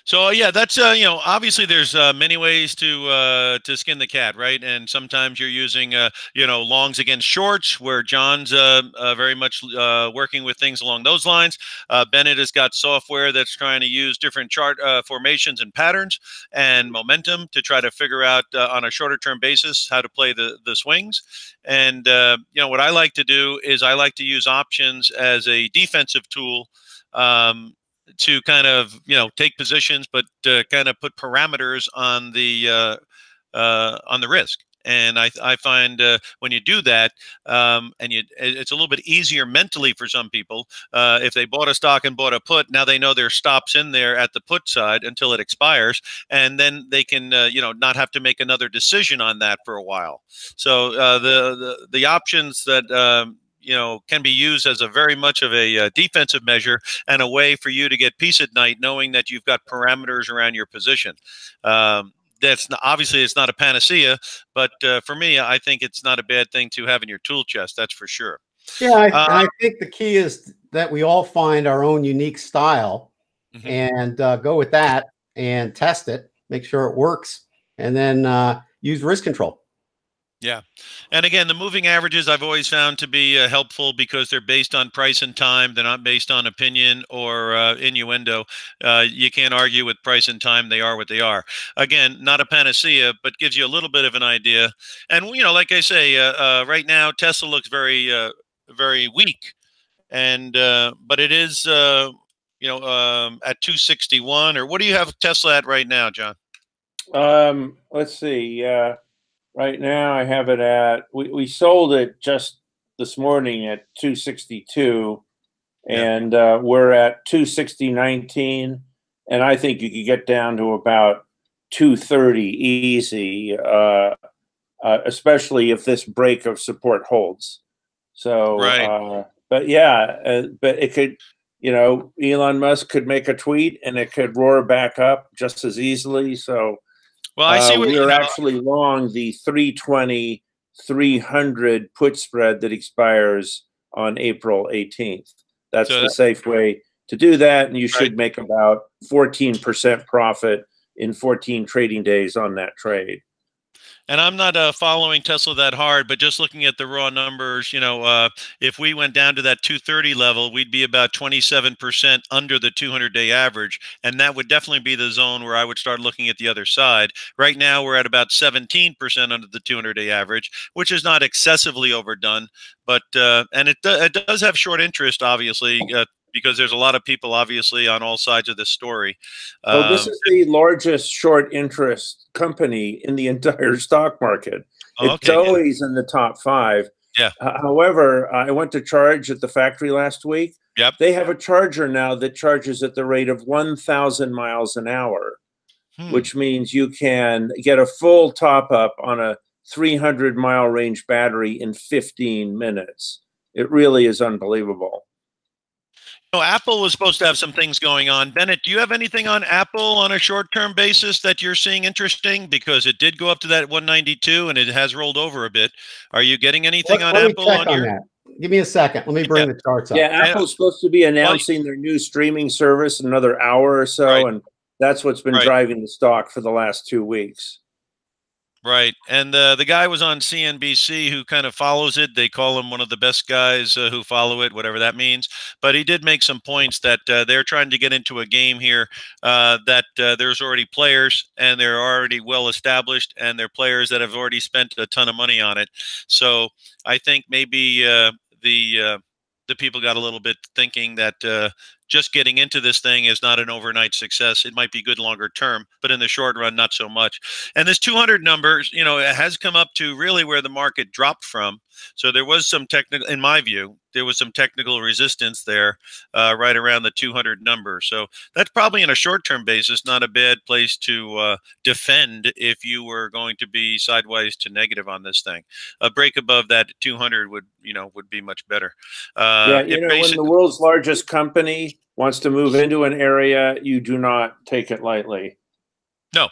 So yeah, that's obviously there's many ways to skin the cat, right? And sometimes you're using longs against shorts, where John's very much working with things along those lines. Bennett has got software that's trying to use different chart formations and patterns and momentum to try to figure out on a shorter term basis how to play the swings. And what I like to do is I like to use options as a defensive tool. To kind of take positions, but kind of put parameters on the risk. And I find when you do that, it's a little bit easier mentally for some people. If they bought a stock and bought a put, now they know their stops in there at the put side until it expires, and then they can not have to make another decision on that for a while. So the options that can be used as a very much of a defensive measure and a way for you to get peace at night, knowing that you've got parameters around your position. Obviously it's not a panacea, but for me, I think it's not a bad thing to have in your tool chest. That's for sure. Yeah, and I think the key is that we all find our own unique style and go with that and test it, make sure it works, and then use risk control. Yeah. And again, the moving averages I've always found to be helpful because they're based on price and time. They're not based on opinion or innuendo. You can't argue with price and time. They are what they are. Again, not a panacea, but gives you a little bit of an idea. And, like I say, right now, Tesla looks very, very weak. And but it is, at 261. Or what do you have Tesla at right now, John? Let's see. Right now, I have it at, we sold it just this morning at 262, and we're at 260.19, and I think you could get down to about 230 easy, especially if this break of support holds. So, right. But yeah, but it could, Elon Musk could make a tweet and it could roar back up just as easily. So. Well, I see we are actually long the 320-300 put spread that expires on April 18th. That's the safe way to do that. And you should make about 14% profit in 14 trading days on that trade. And I'm not following Tesla that hard, but just looking at the raw numbers, if we went down to that 230 level, we'd be about 27% under the 200-day average. And that would definitely be the zone where I would start looking at the other side. Right now, we're at about 17% under the 200-day average, which is not excessively overdone. But and it does have short interest, obviously, because there's a lot of people, obviously, on all sides of this story. Well, this is the largest short interest company in the entire stock market. It's always in the top 5. Yeah. However, I went to charge at the factory last week. Yep. They have a charger now that charges at the rate of 1,000 miles an hour, which means you can get a full top up on a 300-mile range battery in 15 minutes. It really is unbelievable. Apple was supposed to have some things going on. Bennett, do you have anything on Apple on a short-term basis that you're seeing interesting? Because it did go up to that 192 and it has rolled over a bit. Are you getting anything on Apple? Let me check on that. Give me a second. Let me bring the charts up. Yeah, Apple's supposed to be announcing their new streaming service in another hour or so, and that's what's been driving the stock for the last 2 weeks. Right. And the guy was on CNBC who kind of follows it. They call him one of the best guys who follow it, whatever that means. But he did make some points that they're trying to get into a game here that there's already players and they're already well established and they're players that have already spent a ton of money on it. So I think maybe the people got a little bit thinking that just getting into this thing is not an overnight success. It might be good longer term, but in the short run, not so much. And this 200 number, it has come up to really where the market dropped from. So there was some technical, in my view, there was some technical resistance there right around the 200 number. So that's probably in a short-term basis, not a bad place to defend if you were going to be sideways to negative on this thing. A break above that 200 would be much better. When the world's largest company wants to move into an area, you do not take it lightly. No.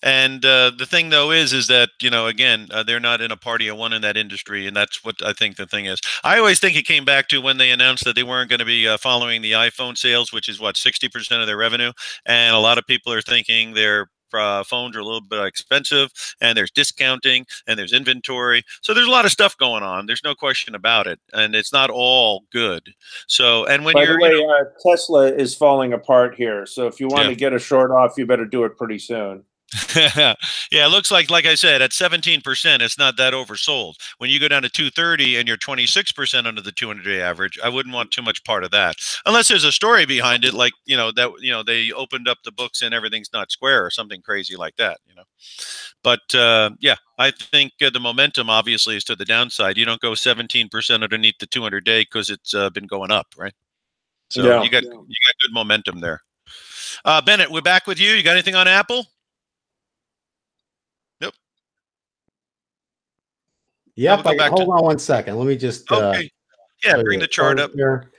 And the thing, though, is that, again, they're not in a party of one in that industry. And that's what I think the thing is. I always think it came back to when they announced that they weren't going to be following the iPhone sales, which is, 60% of their revenue. And a lot of people are thinking their phones are a little bit expensive and there's discounting and there's inventory. So there's a lot of stuff going on. There's no question about it. And it's not all good. So, and when By the way, Tesla is falling apart here. So if you want to get a short off, you better do it pretty soon. Yeah, it looks like I said, at 17%, it's not that oversold. When you go down to 230 and you're 26% under the 200-day average, I wouldn't want too much part of that, unless there's a story behind it, like they opened up the books and everything's not square or something crazy like that. But I think the momentum obviously is to the downside. You don't go 17% underneath the 200-day because it's been going up, right? So you got good momentum there. Bennett, we're back with you. You got anything on Apple? Yep. Hold on one second. Let me just bring the chart up here.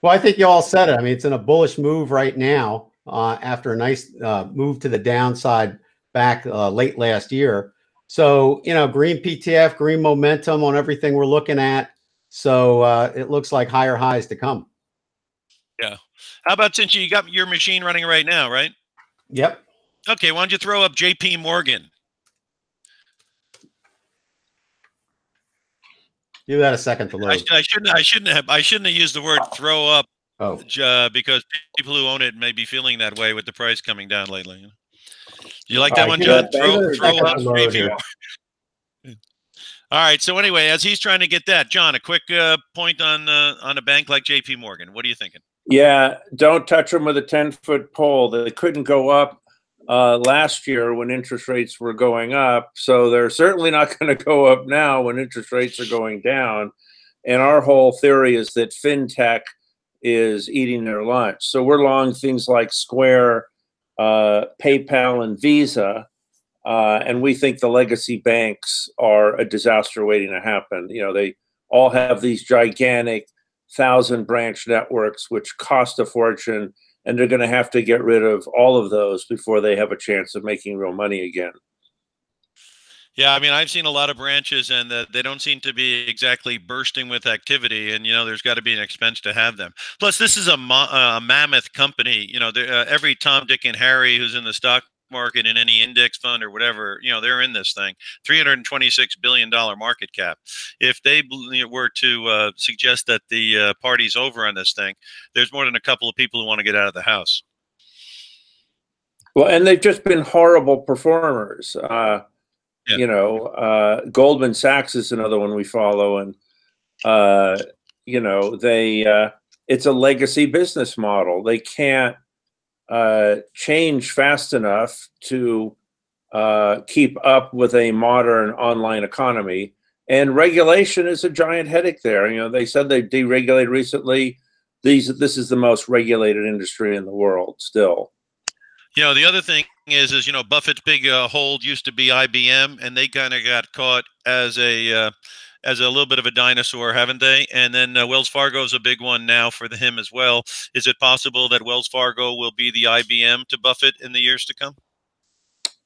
Well, I think you all said it. I mean, it's in a bullish move right now after a nice move to the downside back late last year. So, green PTF, green momentum on everything we're looking at. So it looks like higher highs to come. Yeah. How about, since you got your machine running right now, right? Yep. Okay. Why don't you throw up JP Morgan? Give that a second to load. I shouldn't have used the word throw up. Oh. Because people who own it may be feeling that way with the price coming down lately. You like that one, John? Throw up. All right. So anyway, as he's trying to get that, John, a quick point on a bank like JP Morgan. What are you thinking? Yeah, don't touch them with a 10-foot pole. They couldn't go up last year when interest rates were going up. So they're certainly not going to go up now when interest rates are going down. And our whole theory is that fintech is eating their lunch. So we're long things like Square, PayPal, and Visa. And we think the legacy banks are a disaster waiting to happen. They all have these gigantic 1,000-branch networks, which cost a fortune. And they're going to have to get rid of all of those before they have a chance of making real money again. Yeah, I mean, I've seen a lot of branches, and they don't seem to be exactly bursting with activity. And there's got to be an expense to have them. Plus, this is a mammoth company. Every Tom, Dick, and Harry who's in the stock market in any index fund or whatever, they're in this thing. $326 billion market cap. If they were to suggest that the party's over on this thing, there's more than a couple of people who want to get out of the house. Well, and they've just been horrible performers. Yeah. Goldman Sachs is another one we follow, and it's a legacy business model. They can't change fast enough to keep up with a modern online economy, and regulation is a giant headache there. They said they deregulated recently. This is the most regulated industry in the world still. The other thing is Buffett's big hold used to be IBM, and they kind of got caught as a little bit of a dinosaur, haven't they? And then Wells Fargo is a big one now for him as well. Is it possible that Wells Fargo will be the IBM to Buffett in the years to come?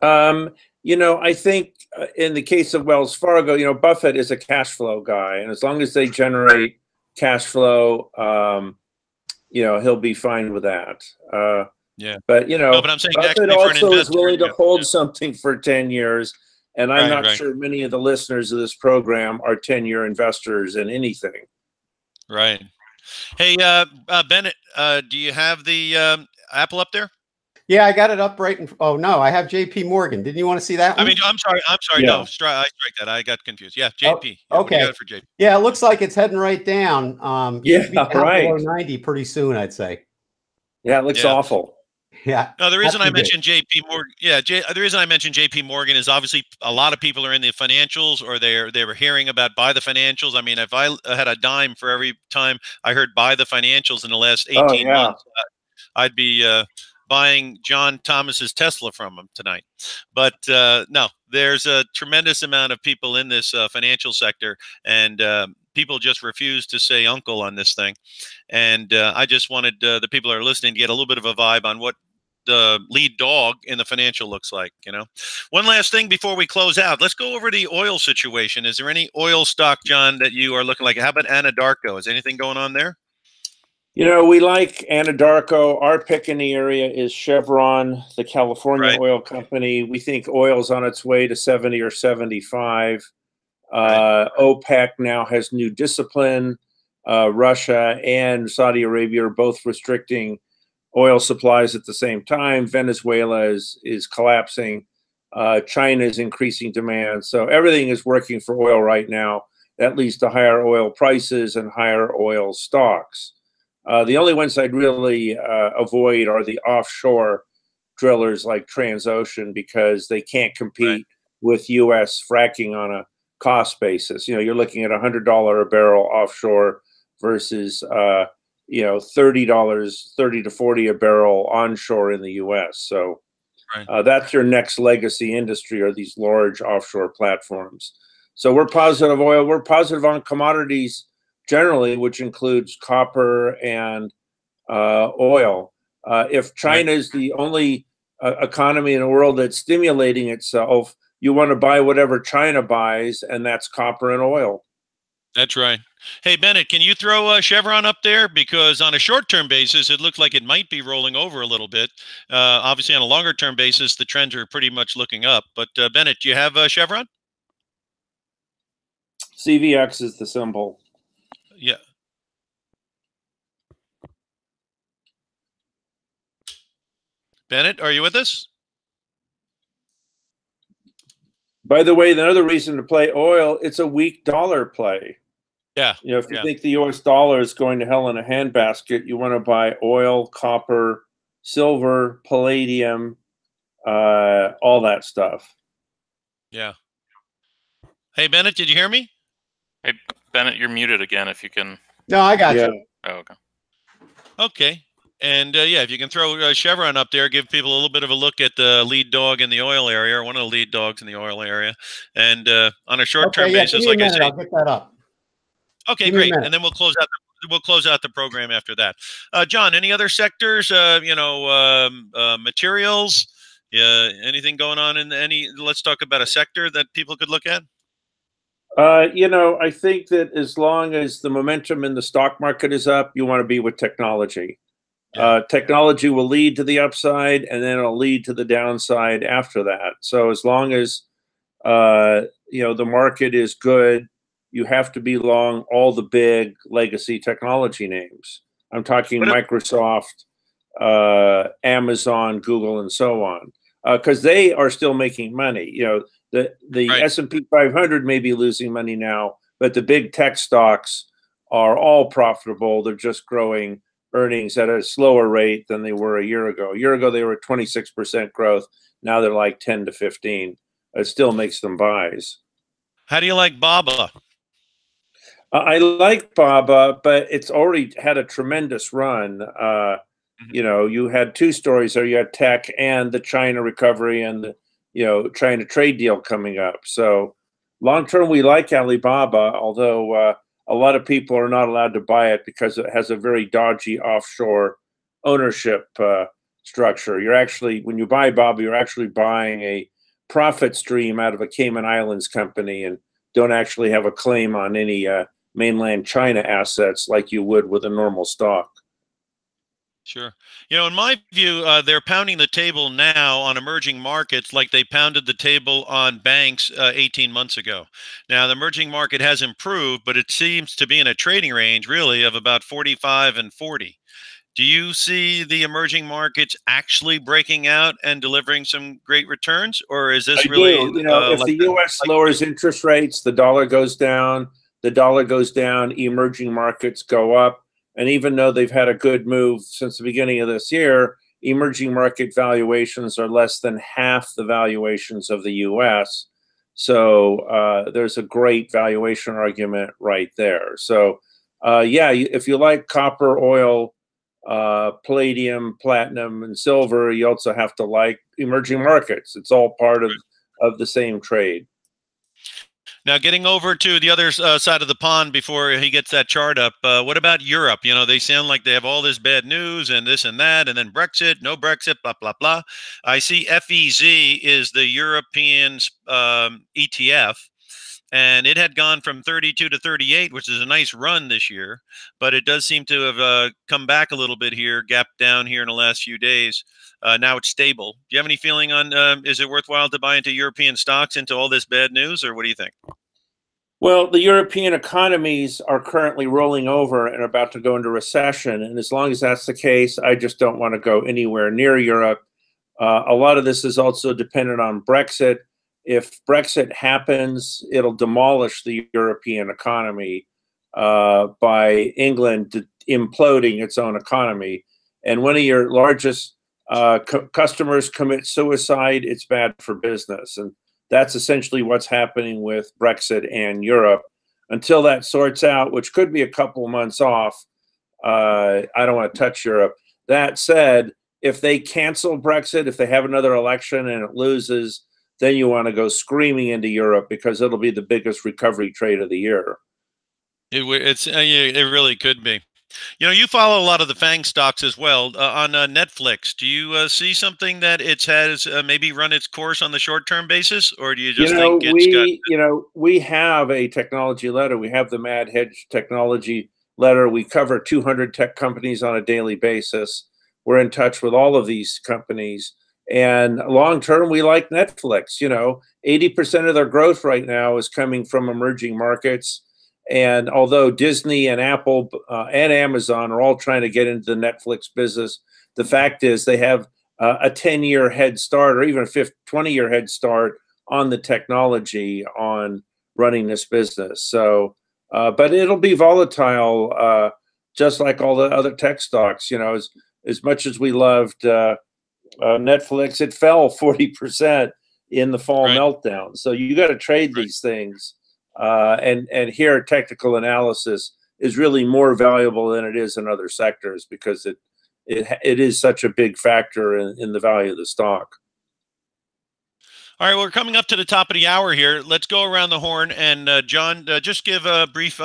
I think in the case of Wells Fargo, Buffett is a cash flow guy, and as long as they generate cash flow, he'll be fine with that. Yeah, but no, but I'm saying Buffett also is willing to hold something for 10 years, and I'm not sure many of the listeners of this program are 10-year investors in anything. Right. Hey, Bennett, do you have the Apple up there? Yeah, I got it up right. Oh no, I have JP Morgan. Didn't you want to see that one? I mean, I'm sorry. Yeah. No, I strike that. I got confused. Yeah, JP. Oh, okay. What do you got for JP? Yeah, it looks like it's heading right down. Yeah, right. Below 90 pretty soon, I'd say. Yeah, it looks awful. Yeah. No, the reason I mentioned JP Morgan, the reason I mentioned JP Morgan is obviously a lot of people are in the financials, or they were hearing about buy the financials. I mean, if I had a dime for every time I heard buy the financials in the last 18 months, I'd be buying John Thomas's Tesla from him tonight. But no, there's a tremendous amount of people in this financial sector, and people just refuse to say uncle on this thing. And I just wanted the people that are listening to get a little bit of a vibe on what the lead dog in the financial looks like. One last thing before we close out, let's go over the oil situation. Is there any oil stock, John, that you are looking like? How about Anadarko? Is anything going on there? We like Anadarko. Our pick in the area is Chevron, the California oil company. We think oil's on its way to 70 or 75. OPEC now has new discipline. Russia and Saudi Arabia are both restricting oil supplies at the same time. Venezuela is collapsing. China is increasing demand. So everything is working for oil right now. That leads to higher oil prices and higher oil stocks. The only ones I'd really avoid are the offshore drillers like Transocean, because they can't compete with U.S. fracking on a cost basis. You're looking at $100 a barrel offshore versus $30 to $40 a barrel onshore in the U.S. So that's your next legacy industry, are these large offshore platforms. So we're positive oil. We're positive on commodities generally, which includes copper and oil. If China is the only economy in the world that's stimulating itself, you want to buy whatever China buys, and that's copper and oil. That's right. Hey, Bennett, can you throw Chevron up there? Because on a short-term basis, it looks like it might be rolling over a little bit. Obviously, on a longer-term basis, the trends are pretty much looking up. But Bennett, do you have Chevron? CVX is the symbol. Yeah. Bennett, are you with us? By the way, another reason to play oil, it's a weak dollar play. Yeah. If you think the US dollar is going to hell in a handbasket, you want to buy oil, copper, silver, palladium, all that stuff. Yeah. Hey, Bennett, did you hear me? Hey, Bennett, you're muted again if you can. No, I got you. Oh, okay. Okay. And if you can throw Chevron up there, give people a little bit of a look at the lead dog in the oil area, or one of the lead dogs in the oil area. And on a short-term basis, like I said, I'll get that up. Okay, great. And then we'll close out the program after that. John, any other sectors? Materials, Yeah. Anything going on in any? Let's talk about a sector that people could look at. I think that as long as the momentum in the stock market is up, you want to be with technology. Yeah. Technology will lead to the upside, and then it'll lead to the downside after that. So as long as the market is good, you have to be long all the big legacy technology names. I'm talking Microsoft, Amazon, Google, and so on, because they are still making money. The S&P 500 may be losing money now, but the big tech stocks are all profitable. They're just growing earnings at a slower rate than they were a year ago. A year ago, they were at 26% growth. Now they're like 10 to 15. It still makes them buys. How do you like Baba? I like Baba, but it's already had a tremendous run. You had two stories there. You had tech and the China recovery and the China trade deal coming up. So long term, we like Alibaba, although a lot of people are not allowed to buy it because it has a very dodgy offshore ownership structure. When you buy Baba, you're actually buying a profit stream out of a Cayman Islands company and don't actually have a claim on any mainland China assets like you would with a normal stock. Sure. In my view, they're pounding the table now on emerging markets like they pounded the table on banks 18 months ago. Now, the emerging market has improved, but it seems to be in a trading range, really, of about 45 and 40. Do you see the emerging markets actually breaking out and delivering some great returns, or is this really? If the U.S. lowers interest rates, the dollar goes down. The dollar goes down, emerging markets go up. And even though they've had a good move since the beginning of this year, emerging market valuations are less than half the valuations of the U.S. So there's a great valuation argument right there. So if you like copper, oil, palladium, platinum, and silver, you also have to like emerging markets. It's all part of the same trade. Now, getting over to the other side of the pond before he gets that chart up, what about Europe? They sound like they have all this bad news and this and that, and then Brexit, no Brexit, blah, blah, blah. I see FEZ is the European ETF, and it had gone from 32 to 38, which is a nice run this year, but it does seem to have come back a little bit here, gapped down here in the last few days. Now it's stable. Do you have any feeling on, is it worthwhile to buy into European stocks into all this bad news, or what do you think? Well, the European economies are currently rolling over and about to go into recession. And as long as that's the case, I just don't want to go anywhere near Europe. A lot of this is also dependent on Brexit. If Brexit happens, it'll demolish the European economy by England imploding its own economy. And when your largest customers commit suicide, it's bad for business. And that's essentially what's happening with Brexit and Europe. Until that sorts out, which could be a couple months off, I don't want to touch Europe. That said, if they cancel Brexit, if they have another election and it loses, then you want to go screaming into Europe because it'll be the biggest recovery trade of the year. It really could be. You follow a lot of the FANG stocks as well. On Netflix, do you see something that it has maybe run its course on the short-term basis, or do you just think it's we have a technology letter. We have the Mad Hedge technology letter. We cover 200 tech companies on a daily basis. We're in touch with all of these companies. And long-term, we like Netflix. 80% of their growth right now is coming from emerging markets. And although Disney and Apple and Amazon are all trying to get into the Netflix business, the fact is they have a 10-year head start or even a 20-year head start on the technology on running this business. So, but it'll be volatile, just like all the other tech stocks. As much as we loved Netflix, it fell 40% in the fall meltdown. So you got to trade these things. And here technical analysis is really more valuable than it is in other sectors because it is such a big factor in the value of the stock. All right, we're coming up to the top of the hour here. Let's go around the horn and John, just give a brief,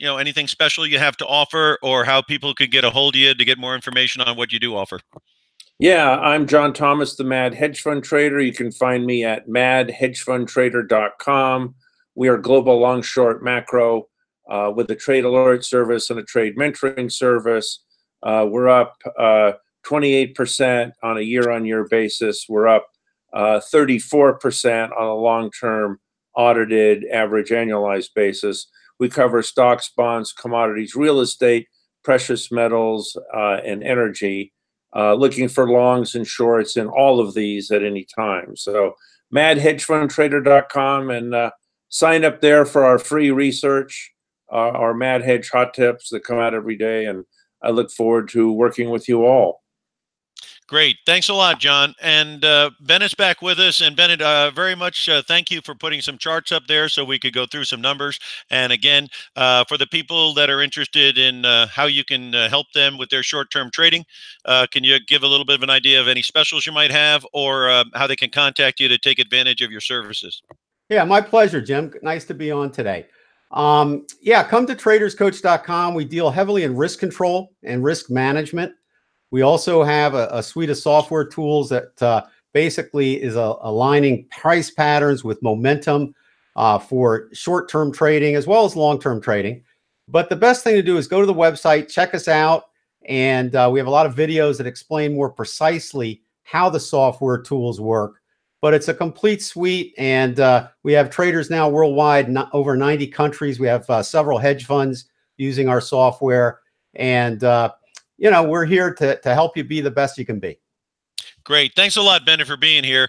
anything special you have to offer or how people could get a hold of you to get more information on what you do offer. Yeah, I'm John Thomas, the Mad Hedge Fund Trader. You can find me at madhedgefundtrader.com. We are global long short macro with a trade alert service and a trade mentoring service. We're up 28% on a year-on-year basis. We're up 34% on a long-term audited average annualized basis. We cover stocks, bonds, commodities, real estate, precious metals, and energy. Looking for longs and shorts in all of these at any time. So madhedgefundtrader.com and sign up there for our free research, our Mad Hedge hot tips that come out every day. And I look forward to working with you all. Great. Thanks a lot, John. And Bennett's back with us. And Bennett, very much thank you for putting some charts up there so we could go through some numbers. And again, for the people that are interested in how you can help them with their short-term trading, can you give a little bit of an idea of any specials you might have or how they can contact you to take advantage of your services? Yeah, my pleasure, Jim. Nice to be on today. Yeah, come to traderscoach.com. We deal heavily in risk control and risk management. We also have a suite of software tools that basically is aligning price patterns with momentum for short-term trading as well as long-term trading. But the best thing to do is go to the website, check us out, and we have a lot of videos that explain more precisely how the software tools work. But it's a complete suite, and we have traders now worldwide, over 90 countries. We have several hedge funds using our software, and you know, we're here to help you be the best you can be. Great. Thanks a lot, Bennett, for being here.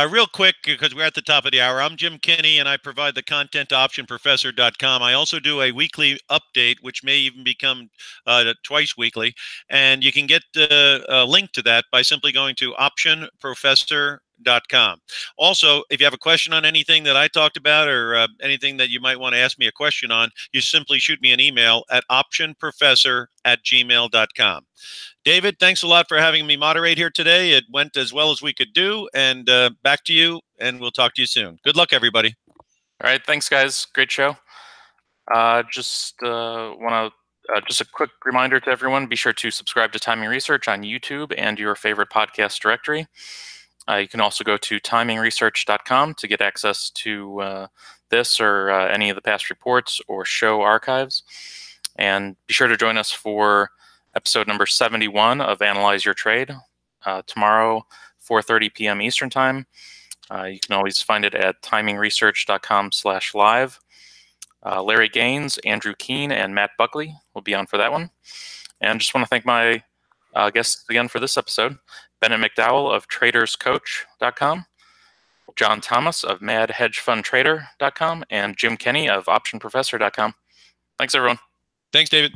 Real quick, because we're at the top of the hour, I'm Jim Kenney, and I provide the content to optionprofessor.com. I also do a weekly update, which may even become twice weekly. And you can get a link to that by simply going to optionprofessor.com. Also, if you have a question on anything that I talked about or anything that you might want to ask me a question on, you simply shoot me an email at optionprofessor@gmail.com. David, thanks a lot for having me moderate here today. It went as well as we could do. And back to you, and we'll talk to you soon. Good luck, everybody. All right, thanks, guys. Great show. Just a quick reminder to everyone, be sure to subscribe to Timing Research on YouTube and your favorite podcast directory. You can also go to TimingResearch.com to get access to this or any of the past reports or show archives. And be sure to join us for episode number 71 of Analyze Your Trade tomorrow, 4:30 p.m. Eastern Time. You can always find it at TimingResearch.com/live. Larry Gaines, Andrew Keene, and Matt Buckley will be on for that one. And just want to thank my guests again for this episode. Bennett McDowell of TradersCoach.com, John Thomas of MadHedgeFundTrader.com, and Jim Kenney of OptionProfessor.com. Thanks, everyone. Thanks, David.